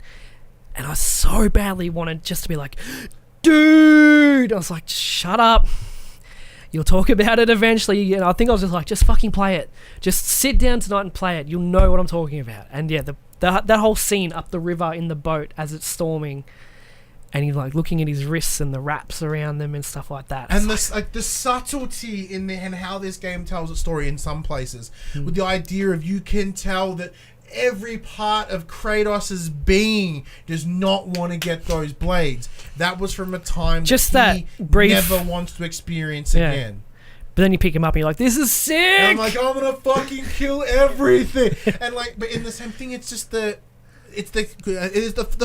and I so badly wanted just to be like, dude! I was like, shut up. You'll talk about it eventually. And I think I was just like, just fucking play it. Just sit down tonight and play it. You'll know what I'm talking about. And yeah, that whole scene up the river in the boat as it's storming, and he's like looking at his wrists and the wraps around them and stuff like that. And the subtlety in there and how this game tells a story in some places, with the idea of you can tell that every part of Kratos' being does not want to get those blades. That was from a time just that he brief, never wants to experience again. But then you pick him up and you're like, this is sick! And I'm like, I'm gonna fucking kill everything. And like, but in the same thing, it's just the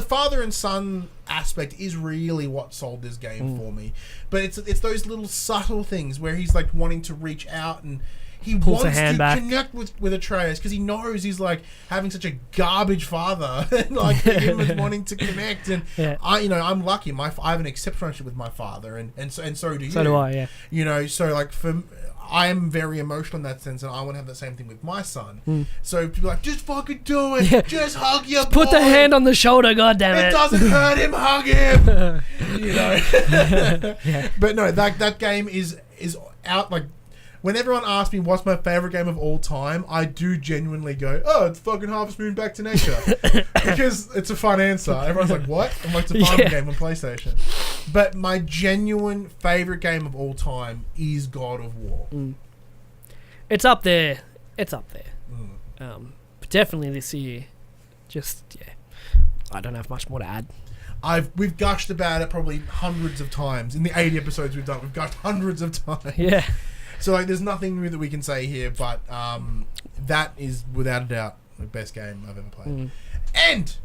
father and son aspect is really what sold this game for me. But it's those little subtle things where he's like wanting to reach out and he pulls wants to connect with Atreus because he knows he's like having such a garbage father and like him is wanting to connect. And I'm lucky. I have an exceptional relationship with my father, and so do you. So do I. Yeah. So like I am very emotional in that sense, and I want to have the same thing with my son. So people are like, just fucking do it. Yeah. Just hug your boy. Put the hand on the shoulder, goddammit. It doesn't hurt him, hug him. But no, that game is out. Like, when everyone asks me what's my favorite game of all time, I do genuinely go, oh, it's fucking Harvest Moon Back to Nature. Because it's a fun answer. Everyone's like, what? I'm like, it's a fun game on PlayStation. But my genuine favourite game of all time is God of War. It's up there. But definitely this year. I don't have much more to add. We've gushed about it probably hundreds of times. In the 80 episodes we've done, we've gushed hundreds of times. Yeah. So there's nothing new that we can say here, but that is without a doubt the best game I've ever played. And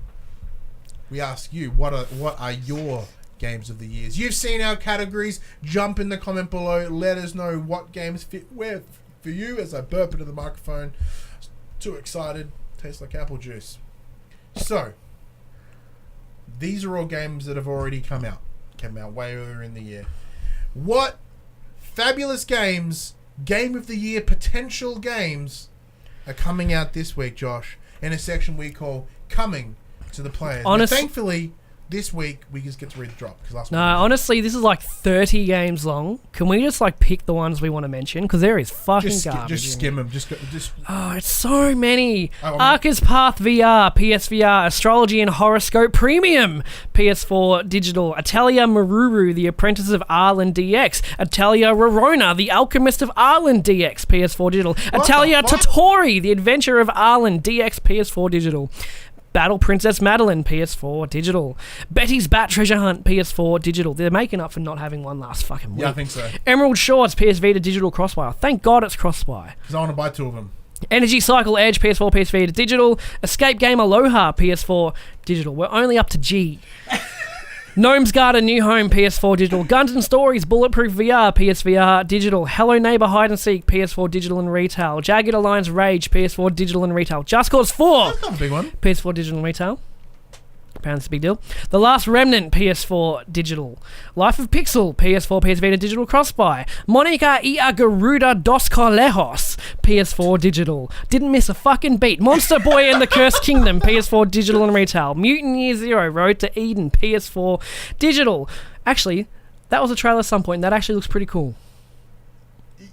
we ask you, what are your games of the years? You've seen our categories. Jump in the comment below. Let us know what games fit where for you. As I burp into the microphone, too excited. Tastes like apple juice. So these are all games that have already come out way earlier in the year. What fabulous games, game of the year potential games, are coming out this week, Josh, in a section we call Coming to the Players. Thankfully, this week we just get to read the drop. Honestly, this is like 30 games long. Can we just pick the ones we want to mention? Because there is fucking garbage. Just skim them. It's so many. Arca's Path VR, PSVR, Astrology and Horoscope Premium, PS4 Digital, Atelier Maruru, The Apprentice of Arlen DX, Atelier Rorona, The Alchemist of Arlen DX, PS4 Digital, Atelier Totori, The Adventure of Arlen DX, PS4 Digital, Battle Princess Madeline, PS4 Digital. Betty's Bat Treasure Hunt, PS4 Digital. They're making up for not having one last fucking week. Yeah, I think so. Emerald Shorts, PS Vita Digital Crossbuy. Thank God it's Crossbuy. Because I want to buy 2 of them. Energy Cycle Edge, PS4, PS Vita Digital. Escape Game Aloha, PS4 Digital. We're only up to G. Gnome's Garden New Home, PS4 Digital. Guns and Stories Bulletproof VR, PSVR Digital. Hello Neighbor Hide and Seek, PS4 Digital and Retail. Jagged Alliance Rage, PS4 Digital and Retail. Just Cause 4, that's not a big one. PS4 Digital and Retail. Apparently it's a big deal. The Last Remnant, PS4 Digital. Life of Pixel, PS4, PS Vita Digital Crossbuy. Monica y Garuda dos Colejos, PS4 Digital. Didn't miss a fucking beat. Monster Boy and the Cursed Kingdom, PS4 Digital and Retail. Mutant Year Zero, Road to Eden, PS4 Digital. Actually, that was a trailer at some point, and that actually looks pretty cool.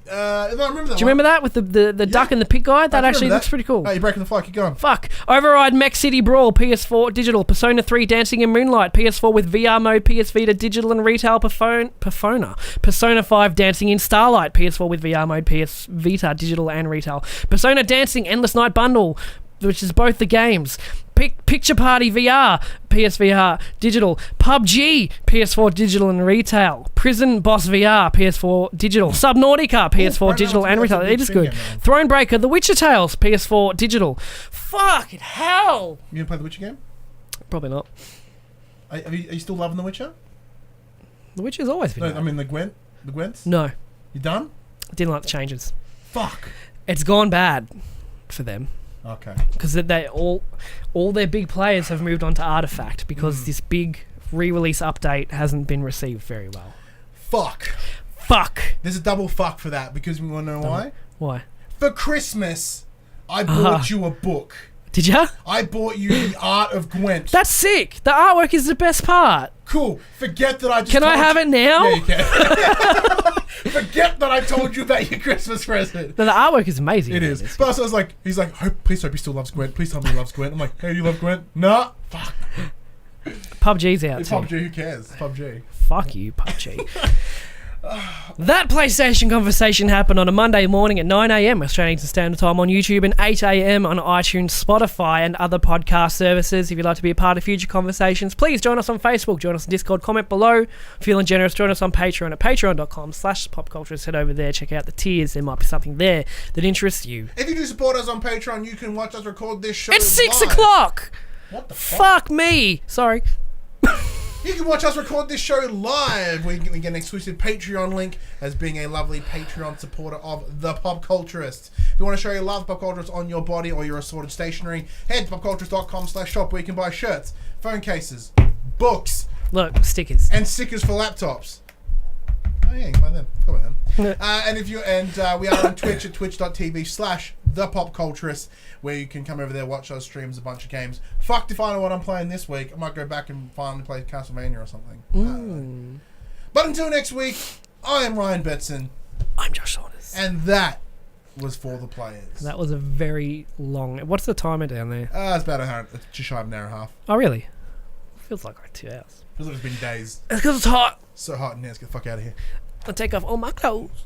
I remember that. Do you remember that with the duck and the pig guy? That actually looks pretty cool. Oh, you're breaking the fly. Keep going. Fuck. Override Mech City Brawl, PS4 Digital. Persona 3 Dancing in Moonlight, PS4 with VR mode, PS Vita Digital and Retail. Persona 5 Dancing in Starlight, PS4 with VR mode, PS Vita Digital and Retail. Persona Dancing Endless Night Bundle, which is both the games. Picture Party VR, PSVR Digital. PUBG, PS4 Digital and Retail. Prison Boss VR, PS4 Digital. Subnautica, PS4 Digital and Retail. It is good. Thronebreaker, The Witcher Tales, PS4 Digital. Fucking hell! You gonna play the Witcher game? Probably not. Are you still loving the Witcher? The Witcher's always been. No, I mean the Gwents. No. You done? Didn't like the changes. Fuck. It's gone bad for them. Okay. Because they all their big players have moved on to Artifact because this big re-release update hasn't been received very well. Fuck. There's a double fuck for that because you want to know why? Why? For Christmas, I bought you a book. Did ya? I bought you The Art of Gwent. That's sick. The artwork is the best part. Cool. Forget that I just Can I have it now? Yeah, you can. Forget that I told you about your Christmas present. No, the artwork is amazing. It is. But I was like, he's like, please hope he still loves Gwent. Please tell me he loves Gwent. I'm like, hey, do you love Gwent? Nah. Fuck. PUBG's out it's too. PUBG, who cares? It's PUBG. Fuck you, PUBG. That PlayStation conversation happened on a Monday morning at 9 a.m. Australian Standard Time on YouTube and 8 a.m. on iTunes, Spotify and other podcast services. If you'd like to be a part of future conversations, please join us on Facebook, join us on Discord, comment below. Feeling generous, join us on Patreon at patreon.com/popculture. Head over there, check out the tiers. There might be something there that interests you. If you do support us on Patreon, you can watch us record this show. It's 6 live. o'clock! What the fuck? Fuck me! Sorry. You can watch us record this show live. We get an exclusive Patreon link as being a lovely Patreon supporter of The Pop Culturist. If you want to show your love, Pop Culturist, on your body or your assorted stationery, head to popculturist.com/shop where you can buy shirts, phone cases, books. Look, stickers. And stickers for laptops. Oh yeah, you can buy them. Go with them. We are on Twitch at twitch.tv/thepopculturist, where you can come over there, watch us streams a bunch of games. Fucked if I know what I'm playing this week. I might go back and finally play Castlevania or something. But until next week, I am Ryan Betson. I'm Josh Saunders. And that was For the Players. That was a very long... What's the timer down there? It's about just shy of an hour and a half. Oh, really? Feels like 2 hours. Feels like it's been days. It's because it's hot. So hot in here. Let's get the fuck out of here. I'll take off all my clothes.